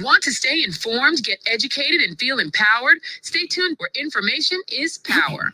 Want to stay informed, get educated, and feel empowered? Stay tuned where information is power.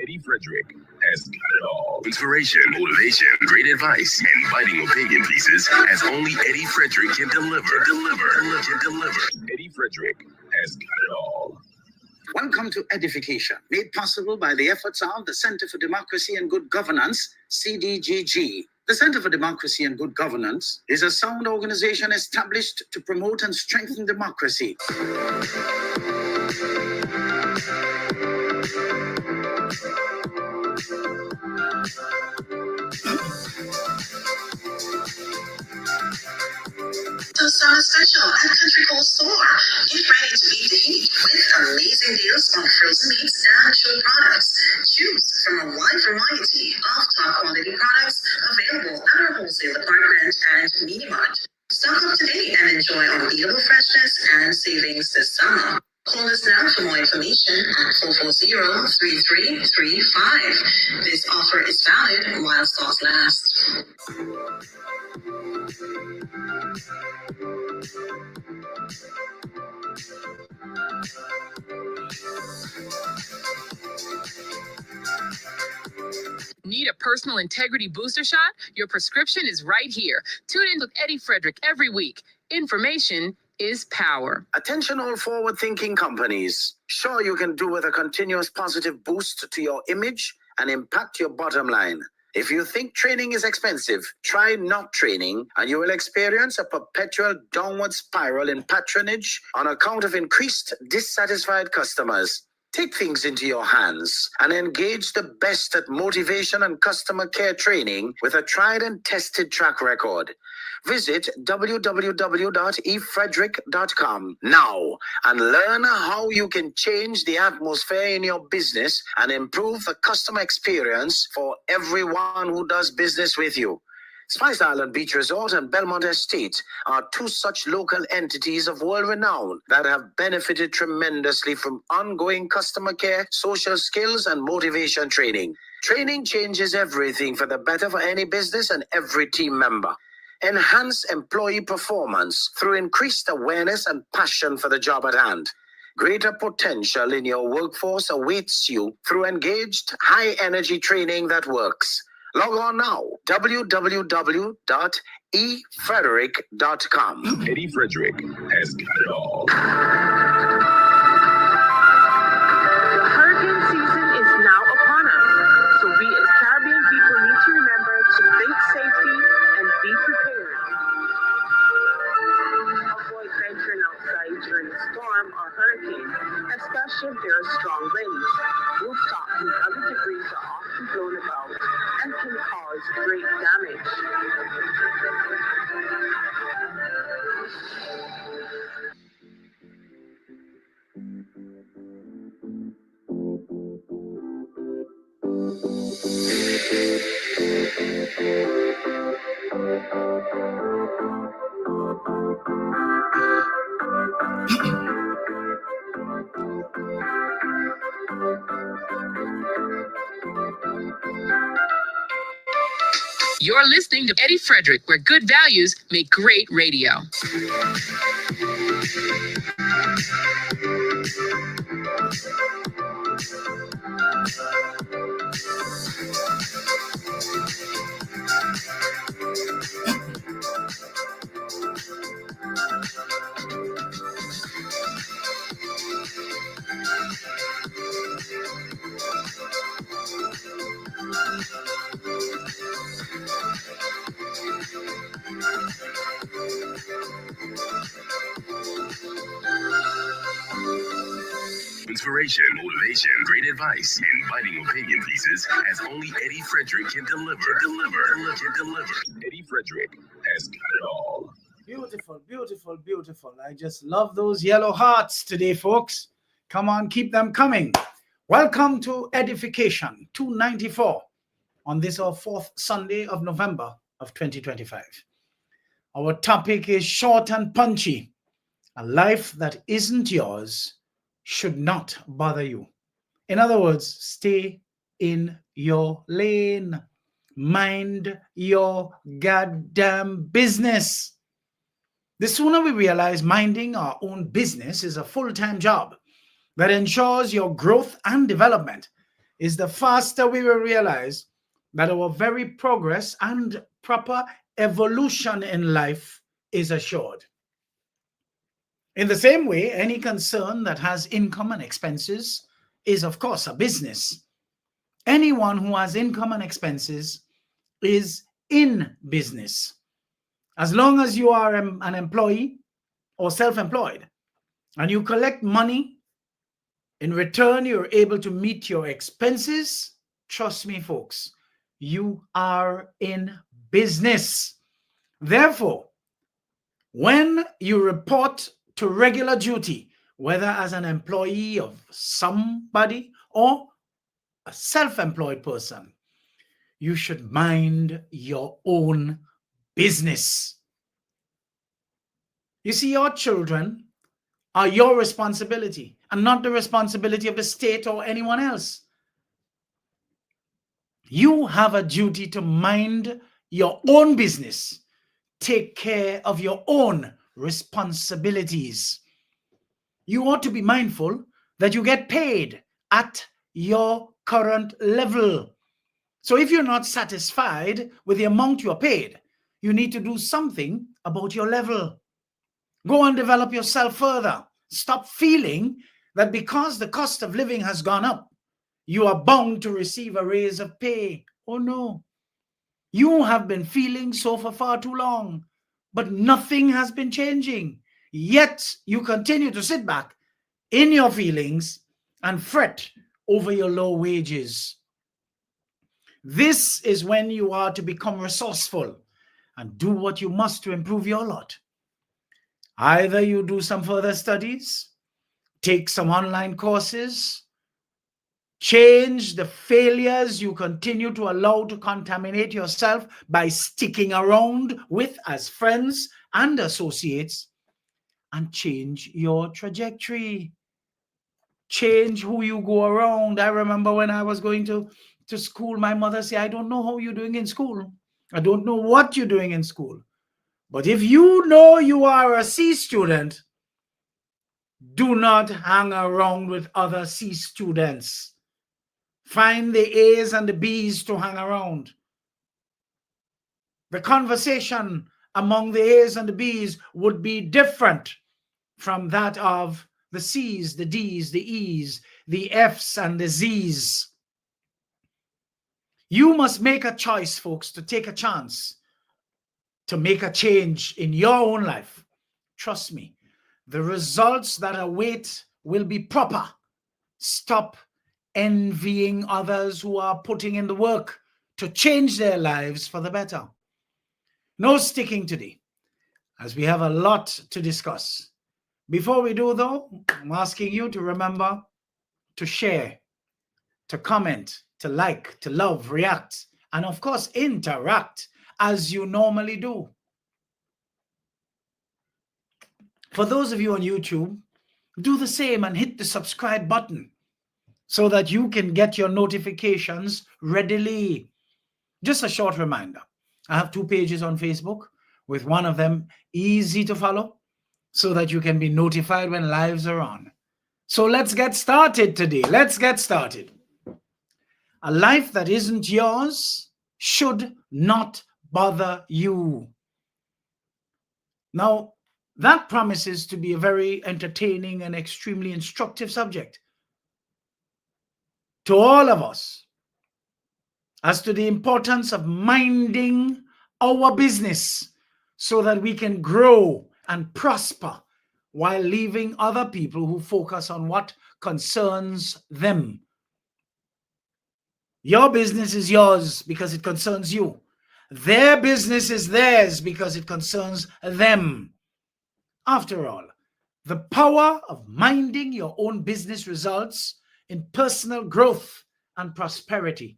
Eddie Frederick has got it all. Inspiration, motivation, great advice, and biting opinion pieces as only Eddie Frederick can deliver. Eddie Frederick has got it all. Welcome to EDDIE-FICATION, made possible by the efforts of the Center for Democracy and Good Governance, CDGG. The Center for Democracy and Good Governance is a sound organization established to promote and strengthen democracy. So summer special at Country Cold Store. Get ready to beat the heat with amazing deals on frozen meats and chilled products. Choose from a wide variety of top quality products available at our wholesale department and mini mart. Stock up today and enjoy unbeatable freshness and savings this summer. Call us now for more information at 440-3335. This offer is valid while stocks last. Need a personal integrity booster shot? Your prescription is right here. Tune in with Eddie Frederick every week. Information is power. Attention all forward-thinking companies. Sure, you can do with a continuous positive boost to your image and impact your bottom line. If you think training is expensive, try not training and you will experience a perpetual downward spiral in patronage on account of increased dissatisfied customers. Take things into your hands and engage the best at motivation and customer care training with a tried and tested track record. Visit www.efrederick.com now and learn how you can change the atmosphere in your business and improve the customer experience for everyone who does business with you. Spice Island Beach Resort and Belmont Estate are two such local entities of world renown that have benefited tremendously from ongoing customer care, social skills, and motivation training. Training changes everything for the better for any business and every team member. Enhance employee performance through increased awareness and passion for the job at hand. Greater potential in your workforce awaits you through engaged, high-energy training that works. Log on now, www.efrederick.com. Eddie Frederick has got it all. The hurricane season is now upon us, so we as Caribbean people need to remember to think safety and be prepared. Avoid venturing outside during a storm or hurricane, especially if there are strong winds. Rooftops and other debris are often blown about and can cause great damage. You're listening to Eddie Frederick, where good values make great radio. Inspiration, motivation, great advice, and biting opinion pieces as only Eddie Frederick can deliver. Eddie Frederick has got it all. Beautiful, beautiful, beautiful. I just love those yellow hearts today, folks. Come on, keep them coming. Welcome to EDDIE-FICATION 294 on this our 4th Sunday of November of 2025. Our topic is short and punchy. A life that isn't yours should not bother you. In other words, stay in your lane. Mind your goddamn business. The sooner we realize minding our own business is a full-time job that ensures your growth and development, is the faster we will realize that our very progress and proper evolution in life is assured. In the same way, any concern that has income and expenses is, of course, a business. Anyone who has income and expenses is in business. As long as you are an employee or self-employed and you collect money, in return you're able to meet your expenses, trust me, folks, you are in business. Therefore, when you report to regular duty, whether as an employee of somebody or a self-employed person, you should mind your own business. You see, your children are your responsibility and not the responsibility of the state or anyone else. You have a duty to mind your own business. Take care of your own responsibilities. You ought to be mindful that you get paid at your current level. So if you're not satisfied with the amount you're paid, you need to do something about your level. Go and develop yourself further. Stop feeling that because the cost of living has gone up, you are bound to receive a raise of pay. Oh no. You have been feeling so for far too long, but nothing has been changing. Yet you continue to sit back in your feelings and fret over your low wages. This is when you are to become resourceful and do what you must to improve your lot. Either you do some further studies, take some online courses, change the failures you continue to allow to contaminate yourself by sticking around with as friends and associates, and change your trajectory. Change who you go around. I remember when I was going to school, my mother said, I don't know how you're doing in school. I don't know what you're doing in school. But if you know you are a C student, do not hang around with other C students. Find the A's and the B's to hang around. The conversation among the A's and the B's would be different from that of the C's, the D's, the E's, the F's, and the Z's. You must make a choice, folks, to take a chance, to make a change in your own life. Trust me, the results that await will be proper. Stop envying others who are putting in the work to change their lives for the better. No sticking today, as we have a lot to discuss. Before we do, though, I'm asking you to remember to share, to comment, to like, to love, react, and of course, interact as you normally do. For those of you on YouTube, do the same and hit the subscribe button so that you can get your notifications readily. Just a short reminder, I have 2 pages on Facebook, with one of them easy to follow so that you can be notified when lives are on. So let's get started today. Let's get started. A life that isn't yours should not bother you. Now, that promises to be a very entertaining and extremely instructive subject to all of us as to the importance of minding our business so that we can grow and prosper while leaving other people who focus on what concerns them. Your business is yours because it concerns you. Their business is theirs because it concerns them. After all, the power of minding your own business results in personal growth and prosperity.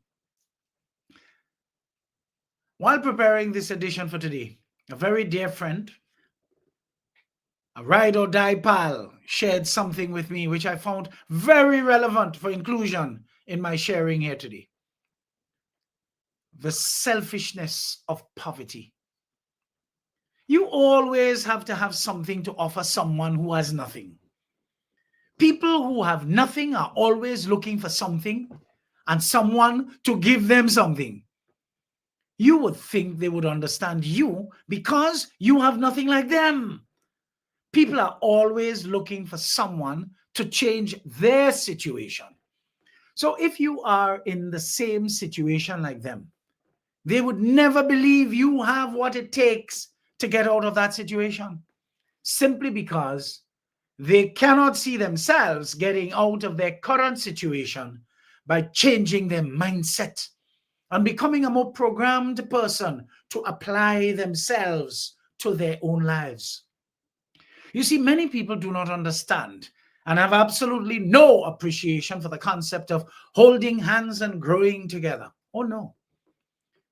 While preparing this edition for today, a very dear friend, a ride or die pal, shared something with me which I found very relevant for inclusion in my sharing here today. The selfishness of poverty. You always have to have something to offer someone who has nothing. People who have nothing are always looking for something and someone to give them something. You would think they would understand you because you have nothing like them. People are always looking for someone to change their situation. So if you are in the same situation like them, they would never believe you have what it takes to get out of that situation, simply because they cannot see themselves getting out of their current situation by changing their mindset and becoming a more programmed person to apply themselves to their own lives. You see, many people do not understand and have absolutely no appreciation for the concept of holding hands and growing together. Oh no.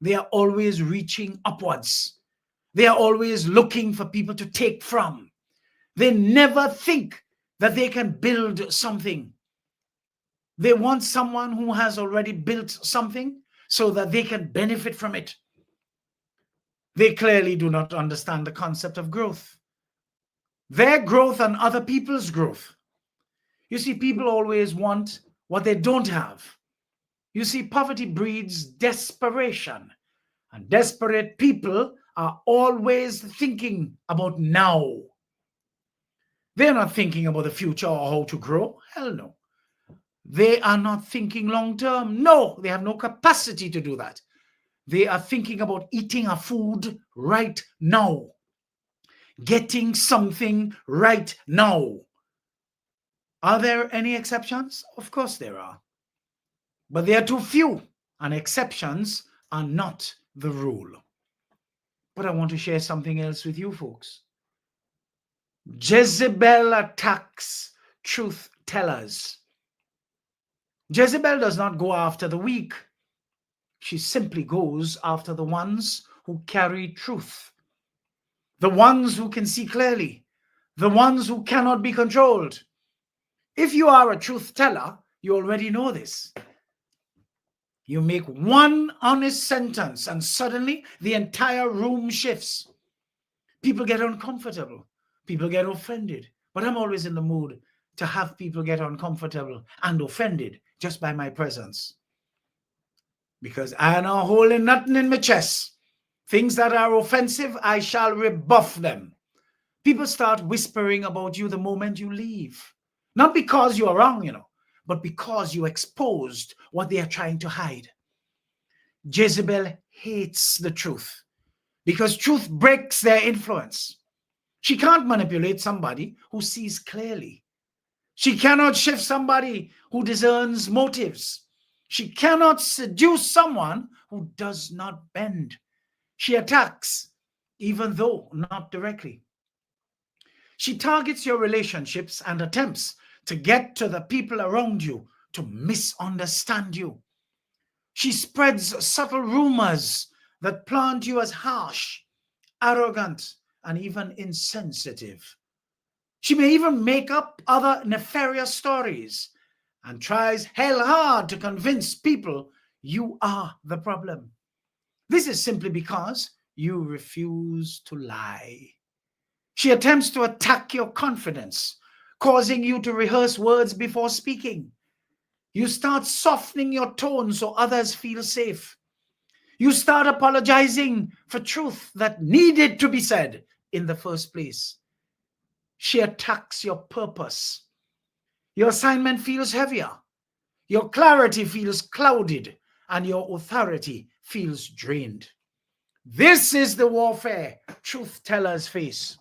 They are always reaching upwards. They are always looking for people to take from. They never think that they can build something. They want someone who has already built something so that they can benefit from it. They clearly do not understand the concept of growth. Their growth and other people's growth. You see, people always want what they don't have. You see, poverty breeds desperation, and desperate people are always thinking about now. They're not thinking about the future or how to grow. Hell no. They are not thinking long term. No, they have no capacity to do that. They are thinking about eating a food right now, getting something right now. Are there any exceptions? Of course there are. But they are too few, and exceptions are not the rule. But I want to share something else with you folks. Jezebel attacks truth tellers. Jezebel does not go after the weak. She simply goes after the ones who carry truth, the ones who can see clearly, the ones who cannot be controlled. If you are a truth teller, you already know this. You make one honest sentence and suddenly the entire room shifts. People get uncomfortable. People get offended. But I'm always in the mood to have people get uncomfortable and offended just by my presence. Because I am not holding nothing in my chest. Things that are offensive, I shall rebuff them. People start whispering about you the moment you leave. Not because you are wrong, but because you exposed what they are trying to hide. Jezebel hates the truth because truth breaks their influence. She can't manipulate somebody who sees clearly. She cannot shift somebody who discerns motives. She cannot seduce someone who does not bend. She attacks, even though not directly. She targets your relationships and attempts to get to the people around you to misunderstand you. She spreads subtle rumors that plant you as harsh, arrogant, and even insensitive. She may even make up other nefarious stories and tries hell hard to convince people you are the problem. This is simply because you refuse to lie. She attempts to attack your confidence, causing you to rehearse words before speaking. You start softening your tone so others feel safe. You start apologizing for truth that needed to be said in the first place. She attacks your purpose. Your assignment feels heavier. Your clarity feels clouded, and your authority feels drained. This is the warfare truth tellers face.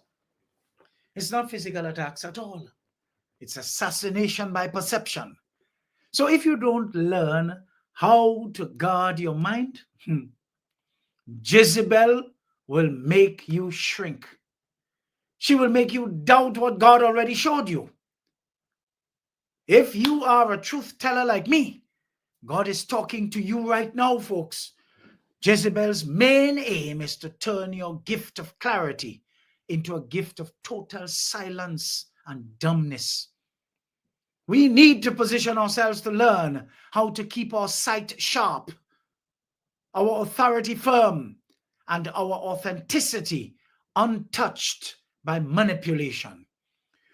It's not physical attacks at all. It's assassination by perception. So if you don't learn how to guard your mind, Jezebel will make you shrink. She will make you doubt what God already showed you. If you are a truth teller like me, God is talking to you right now, folks. Jezebel's main aim is to turn your gift of clarity into a gift of total silence and dumbness. We need to position ourselves to learn how to keep our sight sharp, our authority firm, and our authenticity untouched by manipulation.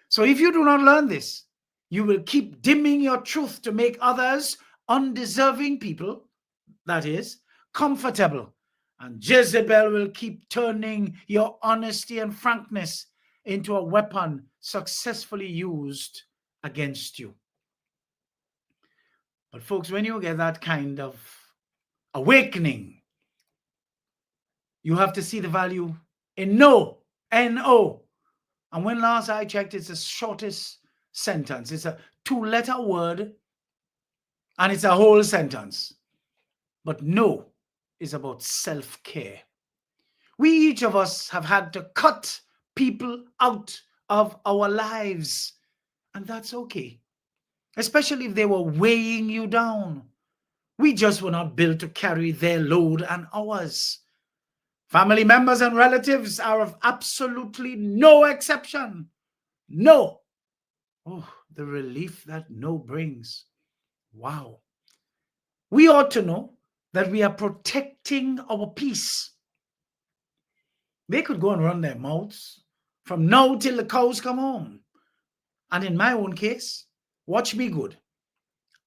So if you do not learn this, you will keep dimming your truth to make others, undeserving people, that is, comfortable. And Jezebel will keep turning your honesty and frankness into a weapon successfully used against you. But folks, when you get that kind of awakening, you have to see the value in no, N-O. And when last I checked, it's the shortest sentence. It's a 2-letter word, and it's a whole sentence. But no is about self-care. We, each of us, have had to cut people out of our lives, and that's okay, especially if they were weighing you down. We just were not built to carry their load and ours. Family members and relatives are of absolutely no exception. No. Oh, the relief that no brings. Wow. We ought to know that we are protecting our peace. They could go and run their mouths from now till the cows come home. And in my own case, watch me good.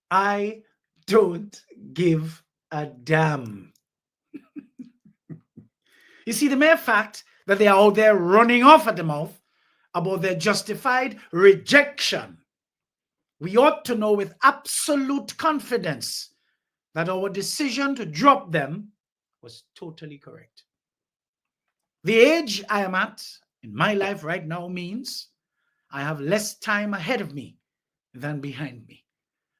I don't give a damn. You see, the mere fact that they are out there running off at the mouth about their justified rejection, we ought to know with absolute confidence that our decision to drop them was totally correct. The age I am at in my life right now means I have less time ahead of me than behind me.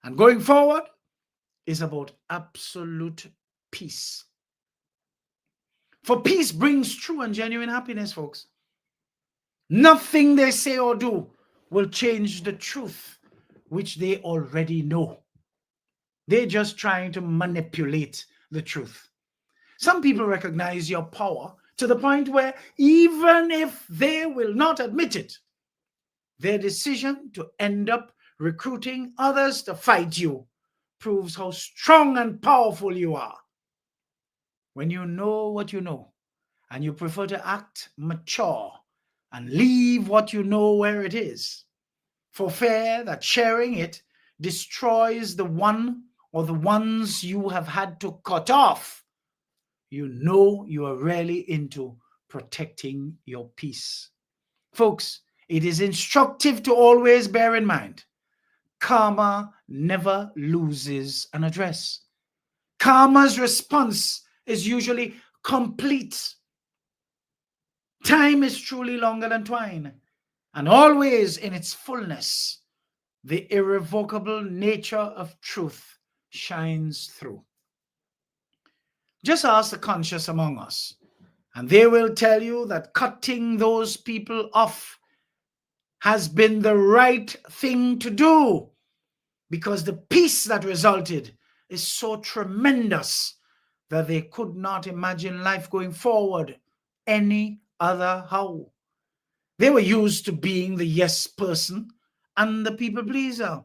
And going forward is about absolute peace. For peace brings true and genuine happiness, folks. Nothing they say or do will change the truth, which they already know. They're just trying to manipulate the truth. Some people recognize your power to the point where even if they will not admit it, their decision to end up recruiting others to fight you proves how strong and powerful you are. When you know what you know, and you prefer to act mature and leave what you know where it is, for fear that sharing it destroys the one or the ones you have had to cut off, you know you are really into protecting your peace. Folks, it is instructive to always bear in mind, karma never loses an address. Karma's response is usually complete. Time is truly longer than twine, and always in its fullness, the irrevocable nature of truth shines through. Just ask the conscious among us, and they will tell you that cutting those people off has been the right thing to do, because the peace that resulted is so tremendous that they could not imagine life going forward any other how. They were used to being the yes person and the people pleaser.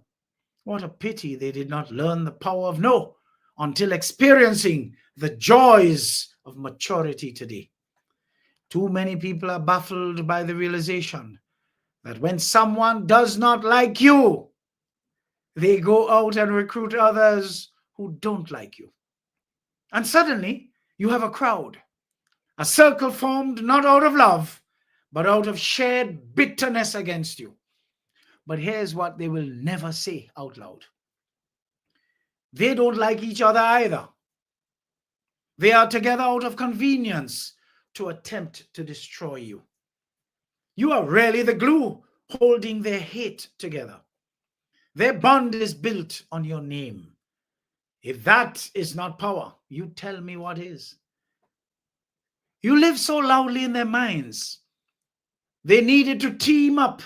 What a pity they did not learn the power of no until experiencing the joys of maturity today. Too many people are baffled by the realization that when someone does not like you, they go out and recruit others who don't like you. And suddenly you have a crowd, a circle formed not out of love, but out of shared bitterness against you. But here's what they will never say out loud. They don't like each other either. They are together out of convenience to attempt to destroy you. You are really the glue holding their hate together. Their bond is built on your name. If that is not power, you tell me what is. You live so loudly in their minds. They needed to team up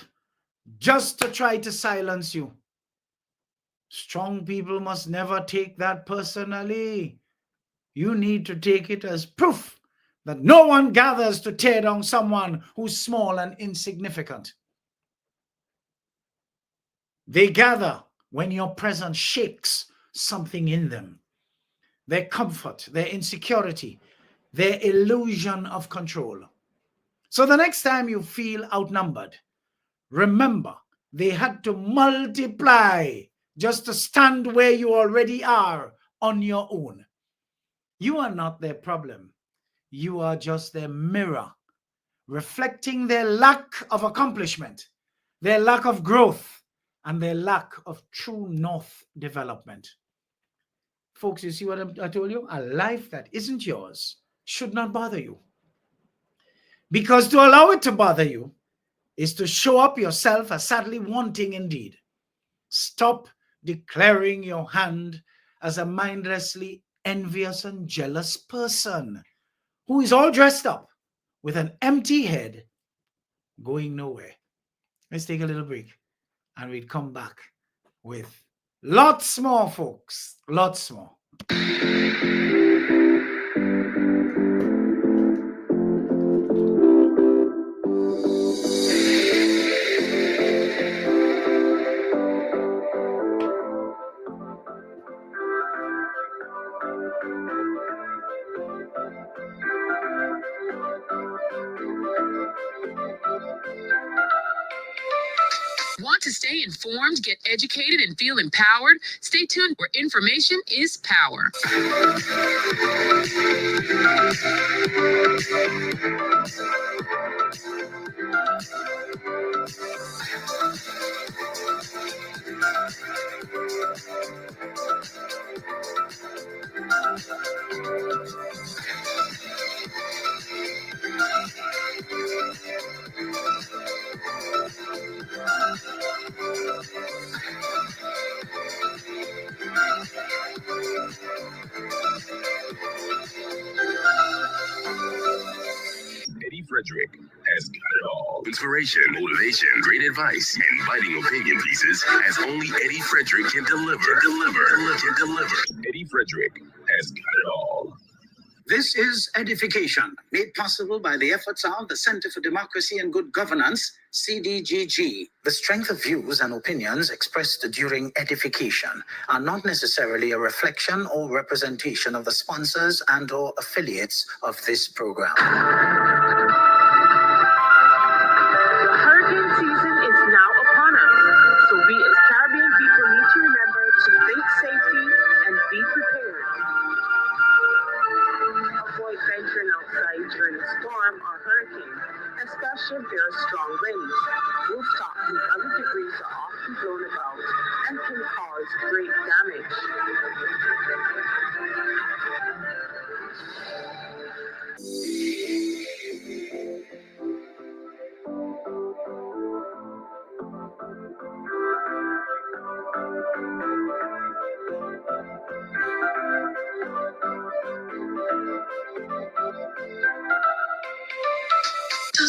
just to try to silence you. Strong people must never take that personally. You need to take it as proof that no one gathers to tear down someone who's small and insignificant. They gather when your presence shakes something in them. Their comfort, their insecurity, their illusion of control. So the next time you feel outnumbered, remember they had to multiply just to stand where you already are on your own. You are not their problem. You are just their mirror, reflecting their lack of accomplishment, their lack of growth, and their lack of true north development. Folks, you see what I told you? A life that isn't yours should not bother you. Because to allow it to bother you is to show up yourself as sadly wanting indeed. Stop declaring your hand as a mindlessly envious and jealous person who is all dressed up with an empty head going nowhere. Let's take a little break and we'll come back with lots more, folks. Lots more. Want to stay informed, get educated, and feel empowered? Stay tuned where information is power. Eddie Frederick has got it all. Inspiration, motivation, great advice, and biting opinion pieces as only Eddie Frederick can deliver. Eddie Frederick has got it all. This is Edification, made possible by the efforts of the Center for Democracy and Good Governance, CDGG. The strength of views and opinions expressed during edification are not necessarily a reflection or representation of the sponsors and/or affiliates of this program. The hurricane season is now upon us, so we as Caribbean people need to remember to think safety and be prepared. Avoid venturing outside during a storm or hurricane, especially if there are strong winds. Rooftops and other debris are often blown about and can cause great damage.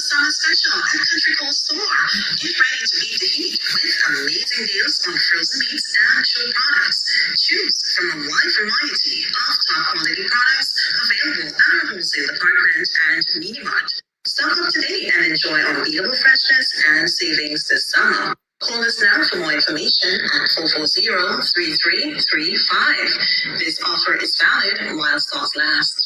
Summer special at Country Cold Store. Get ready to beat the heat with amazing deals on frozen meats and chilled products. Choose from a wide variety of top quality products available at our wholesale department and Mini Mart. Stock up today and enjoy unbeatable freshness and savings this summer. Call us now for more information at 440-3335. This offer is valid while stocks last.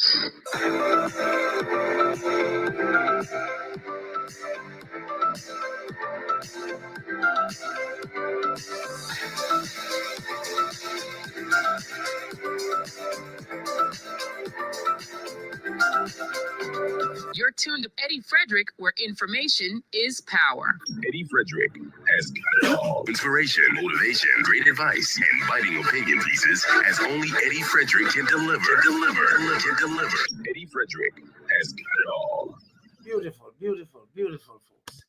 You're tuned to Eddie Frederick, where information is power. Eddie Frederick has got it all. Inspiration, motivation, great advice, and biting opinion pieces as only Eddie Frederick can deliver. Eddie Frederick has got it all. Beautiful, beautiful, beautiful, folks.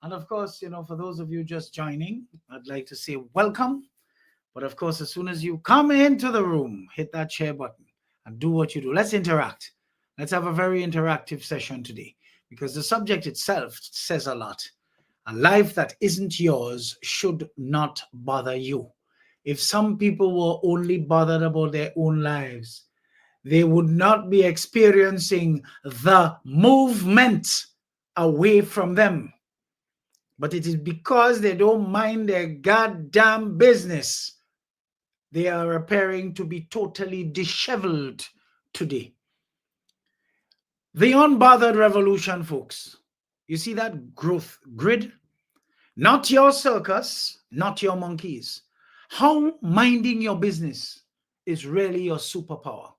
And of course, for those of you just joining, I'd like to say welcome. But of course, as soon as you come into the room, hit that share button and do what you do. Let's interact. Let's have a very interactive session today, because the subject itself says a lot. A life that isn't yours should not bother you. If some people were only bothered about their own lives, they would not be experiencing the movement away from them. But it is because they don't mind their goddamn business. They are appearing to be totally disheveled today. The unbothered revolution, folks. You see that growth grid? Not your circus, not your monkeys. How minding your business is really your superpower.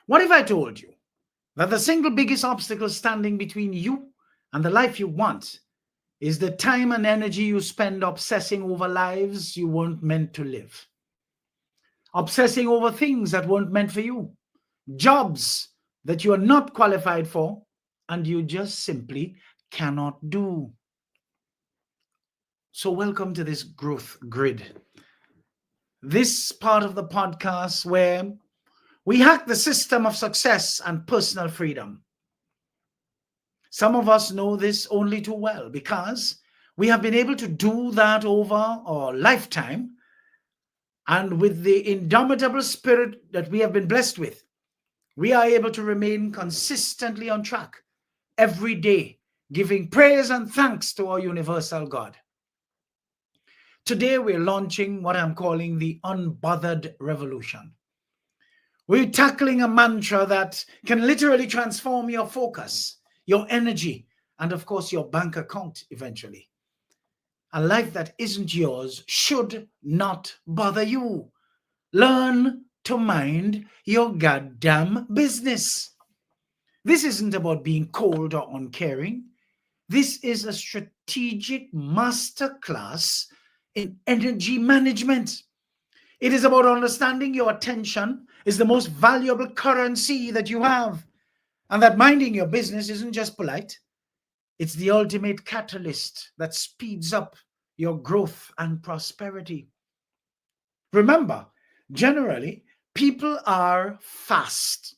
What if I told you that the single biggest obstacle standing between you and the life you want is the time and energy you spend obsessing over lives you weren't meant to live? Obsessing over things that weren't meant for you. Jobs that you are not qualified for and you just simply cannot do. So welcome to this growth grid. This part of the podcast where we hack the system of success and personal freedom. Some of us know this only too well because we have been able to do that over our lifetime, and with the indomitable spirit that we have been blessed with, we are able to remain consistently on track every day, giving praise and thanks to our universal God. Today, we're launching what I'm calling the unbothered revolution. We're tackling a mantra that can literally transform your focus, your energy, and of course, your bank account eventually. A life that isn't yours should not bother you. Learn to mind your goddamn business. This isn't about being cold or uncaring. This is a strategic masterclass in energy management. It is about understanding your attention is the most valuable currency that you have, and that minding your business isn't just polite. It's the ultimate catalyst that speeds up your growth and prosperity. Remember, generally, people are fast,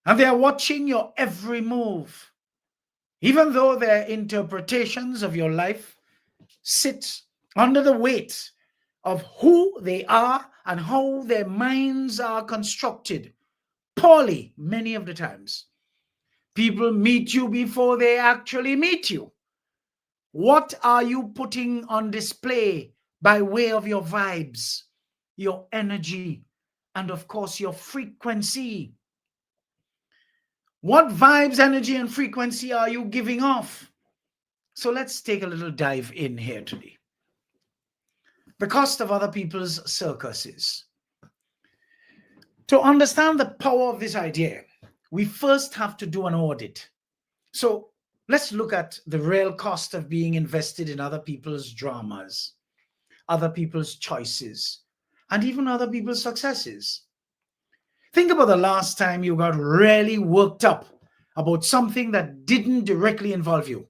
and they are watching your every move. Even though their interpretations of your life sit under the weight of who they are and how their minds are constructed poorly many of the times. People meet you before they actually meet you. What are you putting on display by way of your vibes, your energy, and of course your frequency? What vibes, energy, and frequency are you giving off? So let's take a little dive in here today. The cost of other people's circuses. To understand the power of this idea, we first have to do an audit. So let's look at the real cost of being invested in other people's dramas, other people's choices, and even other people's successes. Think about the last time you got really worked up about something that didn't directly involve you.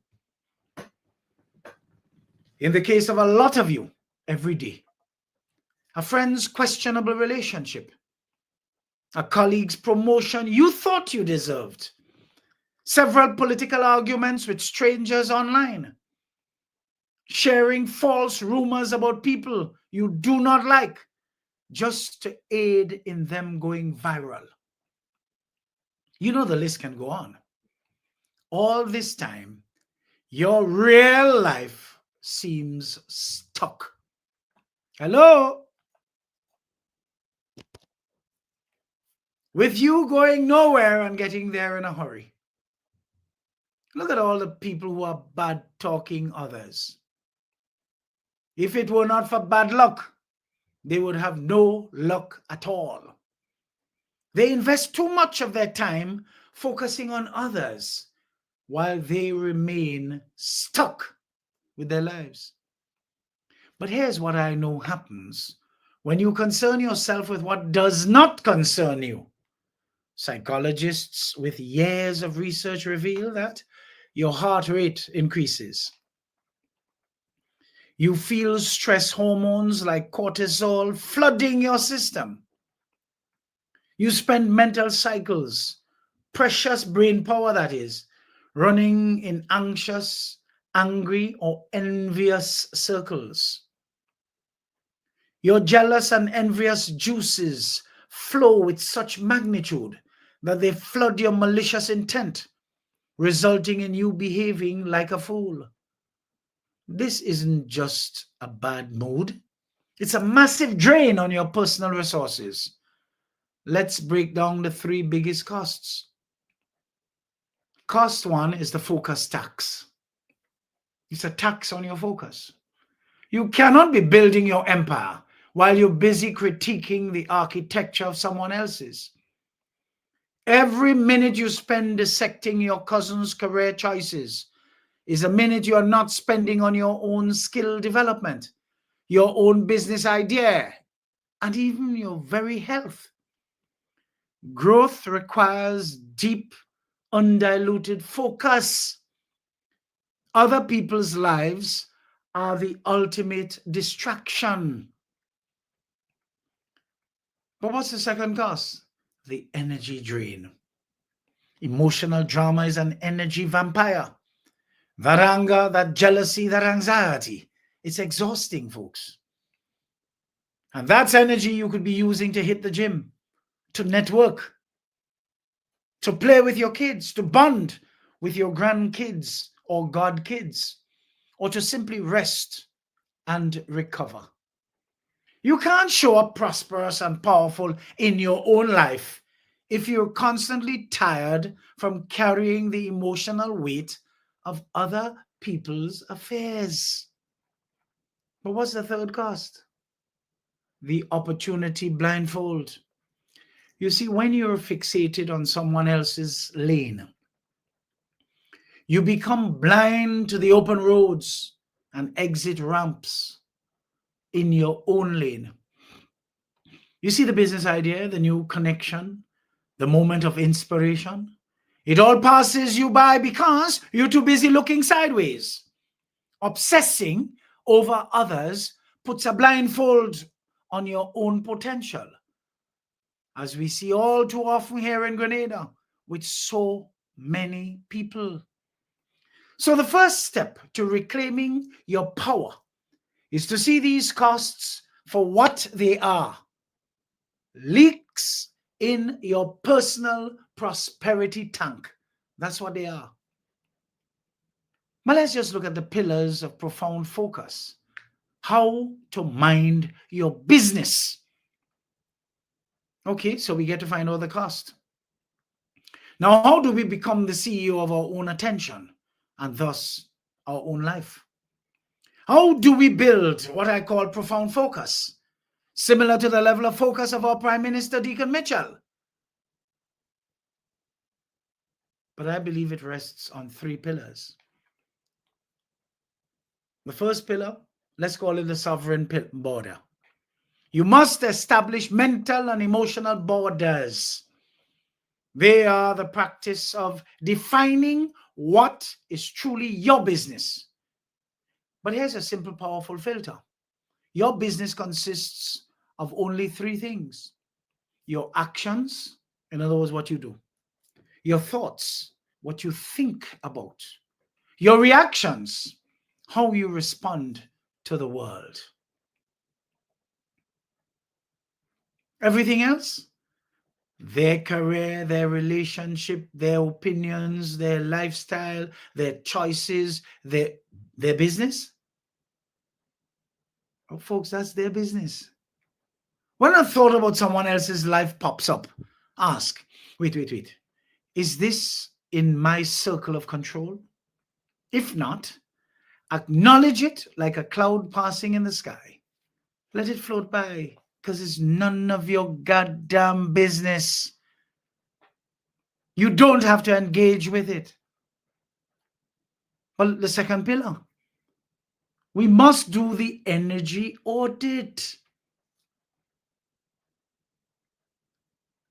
In the case of a lot of you, every day. A friend's questionable relationship. A colleague's promotion you thought you deserved. Several political arguments with strangers online. Sharing false rumors about people you do not like just to aid in them going viral. You know the list can go on. All this time, your real life seems stuck. Hello? With you going nowhere and getting there in a hurry. Look at all the people who are bad talking others. If it were not for bad luck, they would have no luck at all. They invest too much of their time focusing on others while they remain stuck with their lives. But here's what I know happens when you concern yourself with what does not concern you. Psychologists with years of research reveal that your heart rate increases. You feel stress hormones like cortisol flooding your system. You spend mental cycles, precious brain power that is, running in anxious, angry, or envious circles. Your jealous and envious juices flow with such magnitude that they flood your malicious intent, resulting in you behaving like a fool. This isn't just a bad mood. It's a massive drain on your personal resources. Let's break down the three biggest costs. Cost one is the focus tax. It's a tax on your focus. You cannot be building your empire while you're busy critiquing the architecture of someone else's. Every minute you spend dissecting your cousin's career choices is a minute you are not spending on your own skill development, your own business idea, and even your very health. Growth requires deep, undiluted focus. Other people's lives are the ultimate distraction. But what's the second cost? The energy drain. Emotional drama is an energy vampire. That anger, that jealousy, that anxiety, it's exhausting, folks. And that's energy you could be using to hit the gym, to network, to play with your kids, to bond with your grandkids or godkids, or to simply rest and recover. You can't show up prosperous and powerful in your own life if you're constantly tired from carrying the emotional weight of other people's affairs. But what's the third cost? The opportunity blindfold. You see, when you're fixated on someone else's lane, you become blind to the open roads and exit ramps in your own lane. You see the business idea, the new connection, the moment of inspiration. It all passes you by because you're too busy looking sideways. Obsessing over others puts a blindfold on your own potential, as we see all too often here in Grenada with so many people. So the first step to reclaiming your power is to see these costs for what they are: leaks in your personal prosperity tank. That's what they are. But let's just look at the pillars of profound focus. How to mind your business. Okay, so we get to find out the cost. Now, how do we become the CEO of our own attention and thus our own life? How do we build what I call profound focus, similar to the level of focus of our Prime Minister Dickon Mitchell? But I believe it rests on three pillars. The first pillar, let's call it the sovereign border. You must establish mental and emotional borders. They are the practice of defining what is truly your business. But here's a simple, powerful filter. Your business consists of only three things: your actions, in other words, what you do; your thoughts, what you think about; your reactions, how you respond to the world. Everything else, their career, their relationship, their opinions, their lifestyle, their choices, their business. Oh, folks, that's their business. When a thought about someone else's life pops up, ask, wait. Is this in my circle of control? If not, acknowledge it like a cloud passing in the sky. Let it float by, because it's none of your goddamn business. You don't have to engage with it. Well, the second pillar, we must do the energy audit.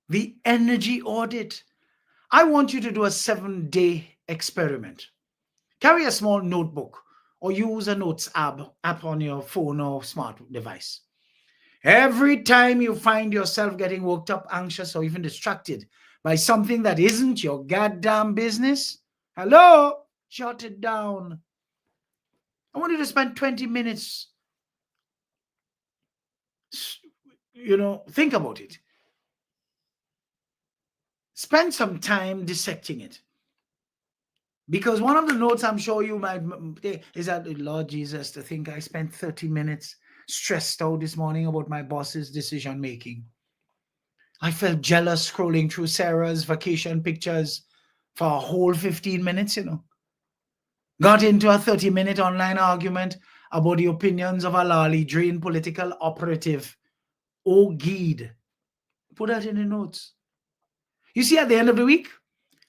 The energy audit. I want you to do a 7-day experiment. Carry a small notebook or use a notes app on your phone or smart device. Every time you find yourself getting worked up, anxious, or even distracted by something that isn't your goddamn business, hello, jot it down. I want you to spend 20 minutes, think about it. Spend some time dissecting it. Because one of the notes I'm sure you might is that, Lord Jesus, to think I spent 30 minutes stressed out this morning about my boss's decision making. I felt jealous scrolling through Sarah's vacation pictures for a whole 15 minutes, Got into a 30-minute online argument about the opinions of a Lali drain political operative. Oh, Geed. Put that in the notes. You see, at the end of the week,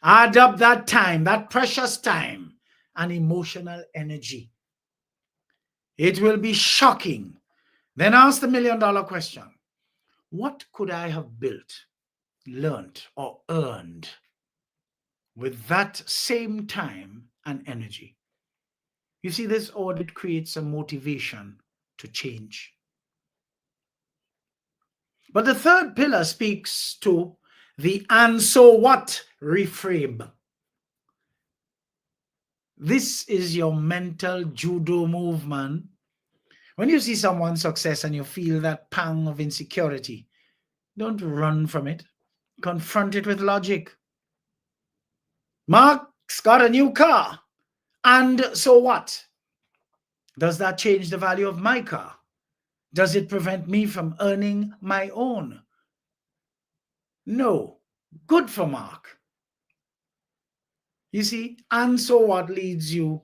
add up that time, that precious time, and emotional energy. It will be shocking. Then ask the million-dollar question. What could I have built, learned, or earned with that same time and energy? You see, this audit creates a motivation to change. But the third pillar speaks to the "and so what" reframe. This is your mental judo move, man. When you see someone's success and you feel that pang of insecurity, don't run from it. Confront it with logic. Mark's got a new car. And so what? Does that change the value of my car? Does it prevent me from earning my own? No. Good for Mark. You see, and so what leads you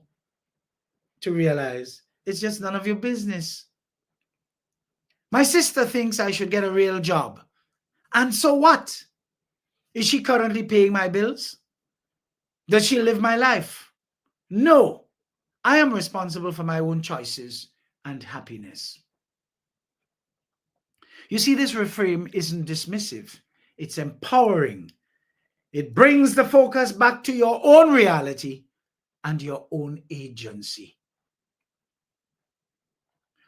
to realize it's just none of your business. My sister thinks I should get a real job. And so what? Is she currently paying my bills? Does she live my life? No. I am responsible for my own choices and happiness. You see, this reframe isn't dismissive. It's empowering. It brings the focus back to your own reality and your own agency.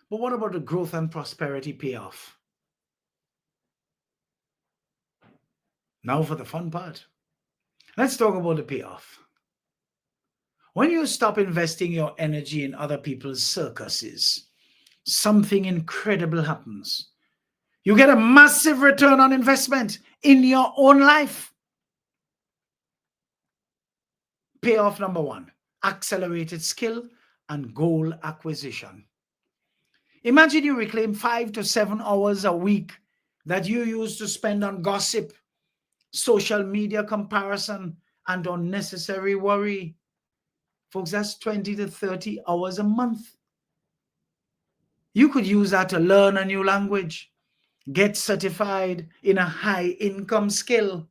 But what about the growth and prosperity payoff? Now for the fun part. Let's talk about the payoff. When you stop investing your energy in other people's circuses, something incredible happens. You get a massive return on investment in your own life. Payoff number one, accelerated skill and goal acquisition. Imagine you reclaim 5 to 7 hours a week that you used to spend on gossip, social media comparison, and unnecessary worry. Folks, that's 20 to 30 hours a month. You could use that to learn a new language, get certified in a high-income skill,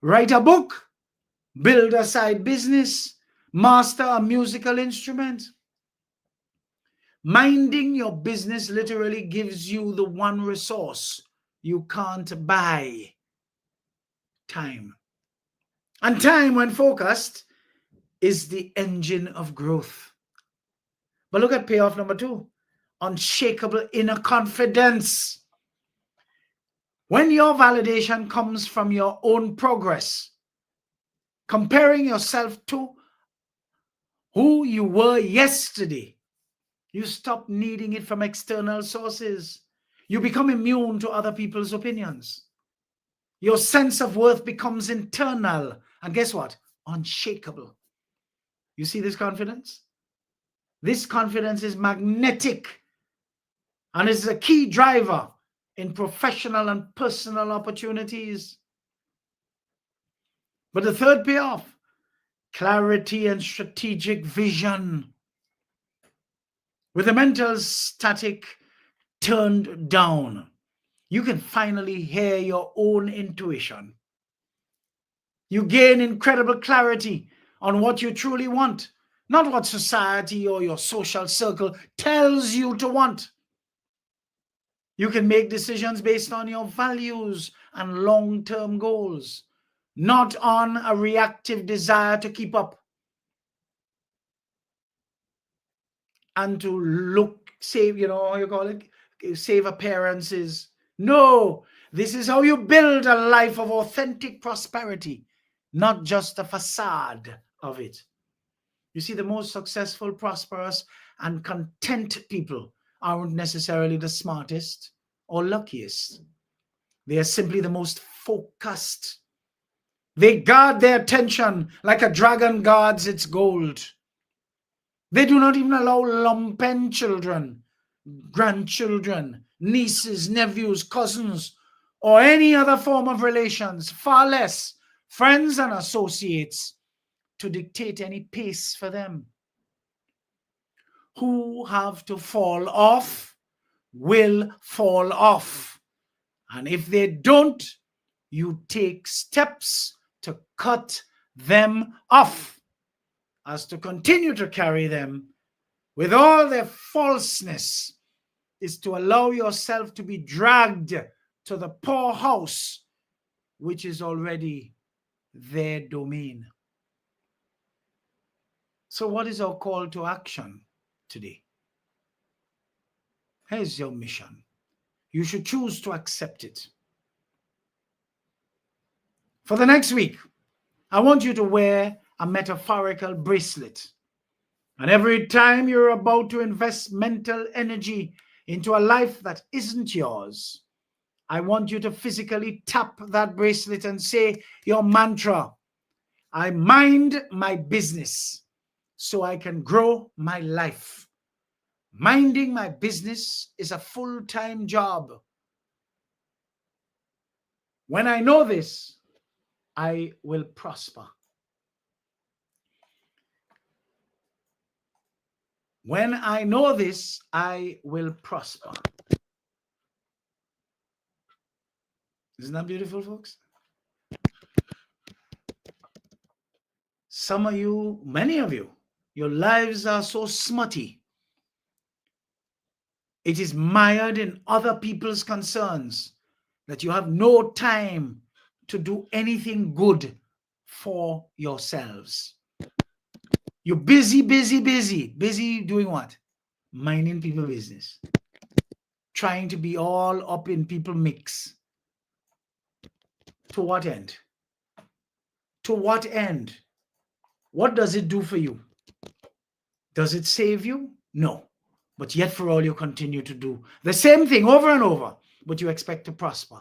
write a book, build a side business, master a musical instrument. Minding your business literally gives you the one resource you can't buy: time. And time, when focused, is the engine of growth. But look at payoff number two, unshakable inner confidence. When your validation comes from your own progress, comparing yourself to who you were yesterday, you stop needing it from external sources. You become immune to other people's opinions. Your sense of worth becomes internal. And guess what? Unshakable. You see this confidence? This confidence is magnetic and is a key driver in professional and personal opportunities. But the third payoff, clarity and strategic vision. With the mental static turned down, you can finally hear your own intuition. You gain incredible clarity on what you truly want, not what society or your social circle tells you to want. You can make decisions based on your values and long-term goals, not on a reactive desire to keep up. and to look, save, you know, how you call it, save appearances. No, this is how you build a life of authentic prosperity, not just a facade of it. You see, the most successful, prosperous, and content people aren't necessarily the smartest or luckiest. They are simply the most focused. They guard their attention like a dragon guards its gold. They do not even allow lumpen children, grandchildren, nieces, nephews, cousins, or any other form of relations, far less friends and associates, to dictate any pace for them. Who have to fall off will fall off. And if they don't, you take steps to cut them off, as to continue to carry them with all their falseness is to allow yourself to be dragged to the poorhouse, which is already their domain. So what is our call to action today? Here's your mission. You should choose to accept it. For the next week, I want you to wear a metaphorical bracelet. And every time you're about to invest mental energy into a life that isn't yours, I want you to physically tap that bracelet and say your mantra: I mind my business so I can grow my life. Minding my business is a full-time job. When I know this, I will prosper. When I know this, I will prosper. Isn't that beautiful, folks? Some of you, many of you, your lives are so smutty. It is mired in other people's concerns that you have no time to do anything good for yourselves. You're busy doing what? Minding people's business. Trying to be all up in people's mix. To what end? To what end? What does it do for you? Does it save you? No. But yet for all you continue to do the same thing over and over, but you expect to prosper.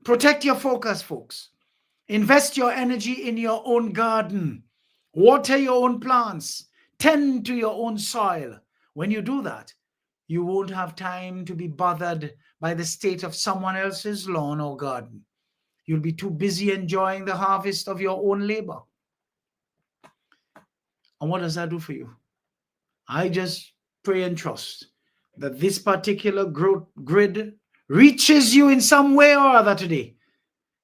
Protect your focus, folks. Invest your energy in your own garden. Water your own plants. Tend to your own soil. When you do that, you won't have time to be bothered by the state of someone else's lawn or garden. You'll be too busy enjoying the harvest of your own labor. And what does that do for you? I just pray and trust that this particular grid reaches you in some way or other today.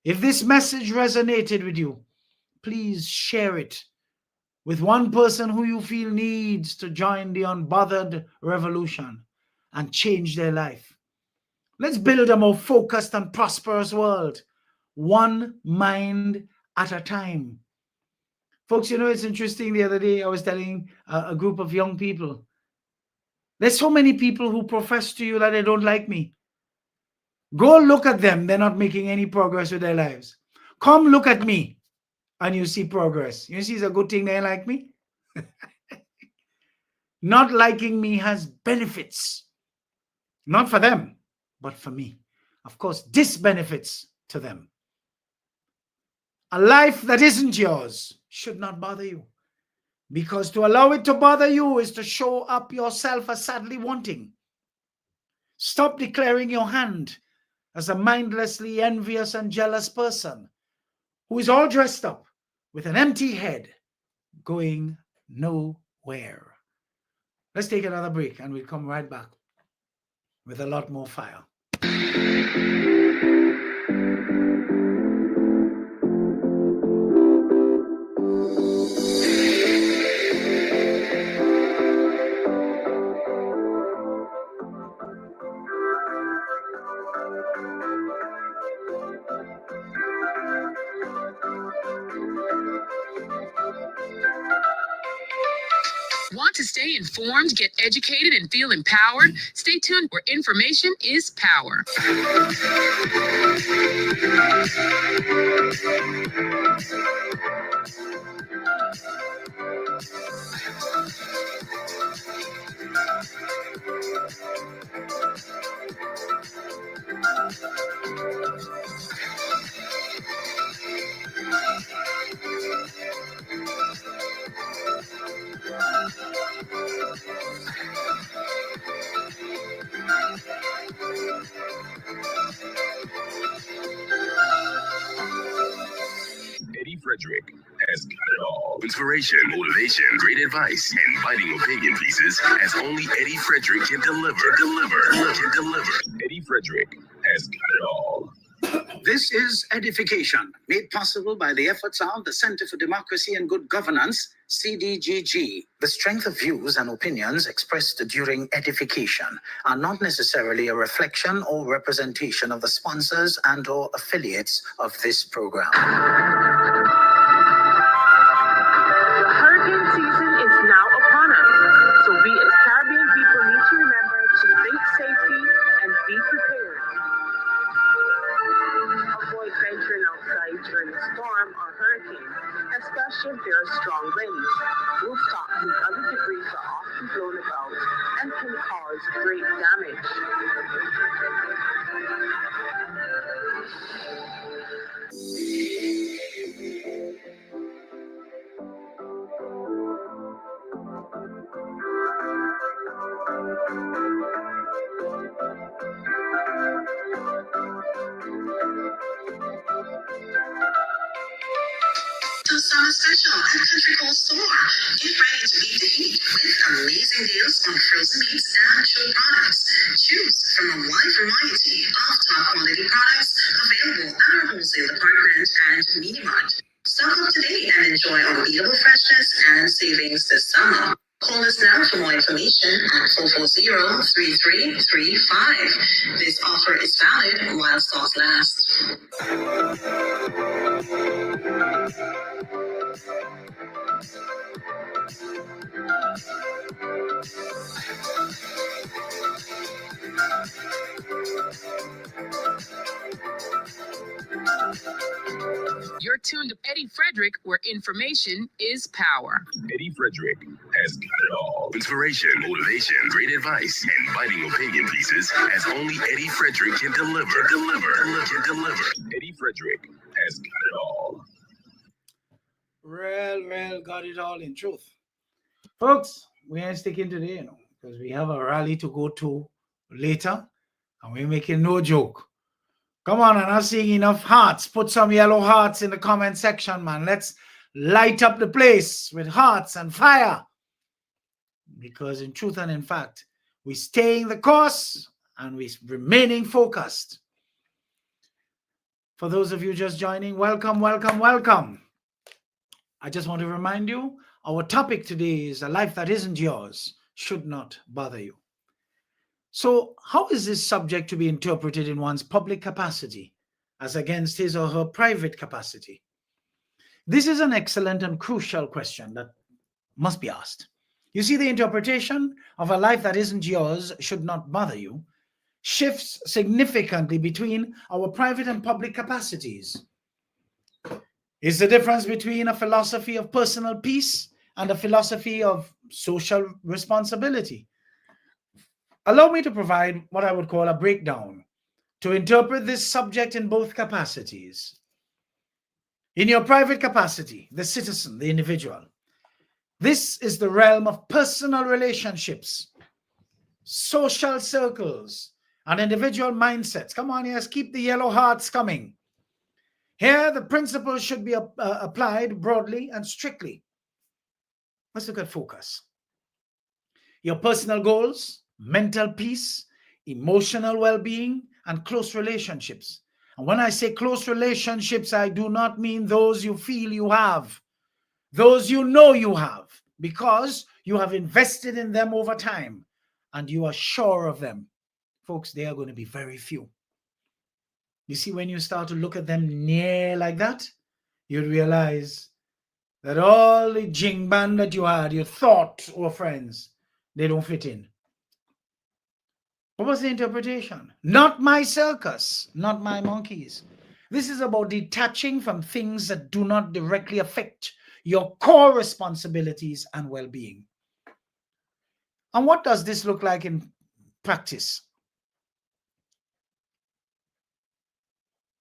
If this message resonated with you, please share it with one person who you feel needs to join the unbothered revolution and change their life. Let's build a more focused and prosperous world, one mind at a time. Folks, you know, it's interesting. The other day, I was telling a group of young people, there's so many people who profess to you that they don't like me. Go look at them. They're not making any progress with their lives. Come look at me and you see progress. You see, it's a good thing they like me. Not liking me has benefits. Not for them, but for me. Of course, disbenefits to them. A life that isn't yours should not bother you. Because to allow it to bother you is to show up yourself as sadly wanting. Stop declaring your hand as a mindlessly envious and jealous person who is all dressed up with an empty head going nowhere. Let's take another break and we'll come right back with a lot more fire. Want to stay informed, get educated, and feel empowered? Stay tuned where information is power. Eddie Frederick has got it all. Inspiration, motivation, great advice, and biting opinion pieces as only Eddie Frederick can deliver. Eddie Frederick has got it all. This is Edification, made possible by the efforts of the Center for Democracy and Good Governance, CDGG. The strength of views and opinions expressed during edification are not necessarily a reflection or representation of the sponsors and/or affiliates of this program. The hurricane season is now upon us, so we as Caribbean people need to remember to think safety and be prepared. Avoid venturing outside during a storm or hurricane, especially if there are strong winds. Rooftops and other debris are often blown about and can cause great damage. To Summer Special at Country Cold Store. Get ready to beat the heat with amazing deals on frozen meats and chilled products. Choose from a wide variety of top quality products available at our wholesale department and mini mart. Stock up today and enjoy unbeatable freshness and savings this summer. Call us now for more information at 440-3335. This offer is valid while stocks last. You're tuned to Eddie Frederick, where information is power. Eddie Frederick has got it all. Inspiration, motivation, great advice, and biting opinion pieces as only Eddie Frederick can deliver. Eddie Frederick has got it all. Well, got it all in truth. Folks, we ain't sticking today, because we have a rally to go to later, and we're making no joke. Come on, I'm not seeing enough hearts. Put some yellow hearts in the comment section, man. Let's light up the place with hearts and fire. Because in truth and in fact, we're staying the course and we're remaining focused. For those of you just joining, welcome. I just want to remind you, our topic today is a life that isn't yours should not bother you. So how is this subject to be interpreted in one's public capacity as against his or her private capacity? This is an excellent and crucial question that must be asked. You see, the interpretation of a life that isn't yours should not bother you shifts significantly between our private and public capacities. It's the difference between a philosophy of personal peace and a philosophy of social responsibility. Allow me to provide what I would call a breakdown to interpret this subject in both capacities. In your private capacity, the citizen, the individual, this is the realm of personal relationships, social circles, and individual mindsets. Come on, yes, keep the yellow hearts coming. Here, the principles should be applied broadly and strictly. Let's look at focus. Your personal goals, mental peace, emotional well-being, and close relationships. And when I say close relationships, I do not mean those you feel you have, those you know you have, because you have invested in them over time and you are sure of them. Folks, they are going to be very few. You see, when you start to look at them near like that, you realize that all the jing band that you had, you thought were friends, they don't fit in. What was the interpretation? Not my circus, not my monkeys. This is about detaching from things that do not directly affect your core responsibilities and well-being. And what does this look like in practice?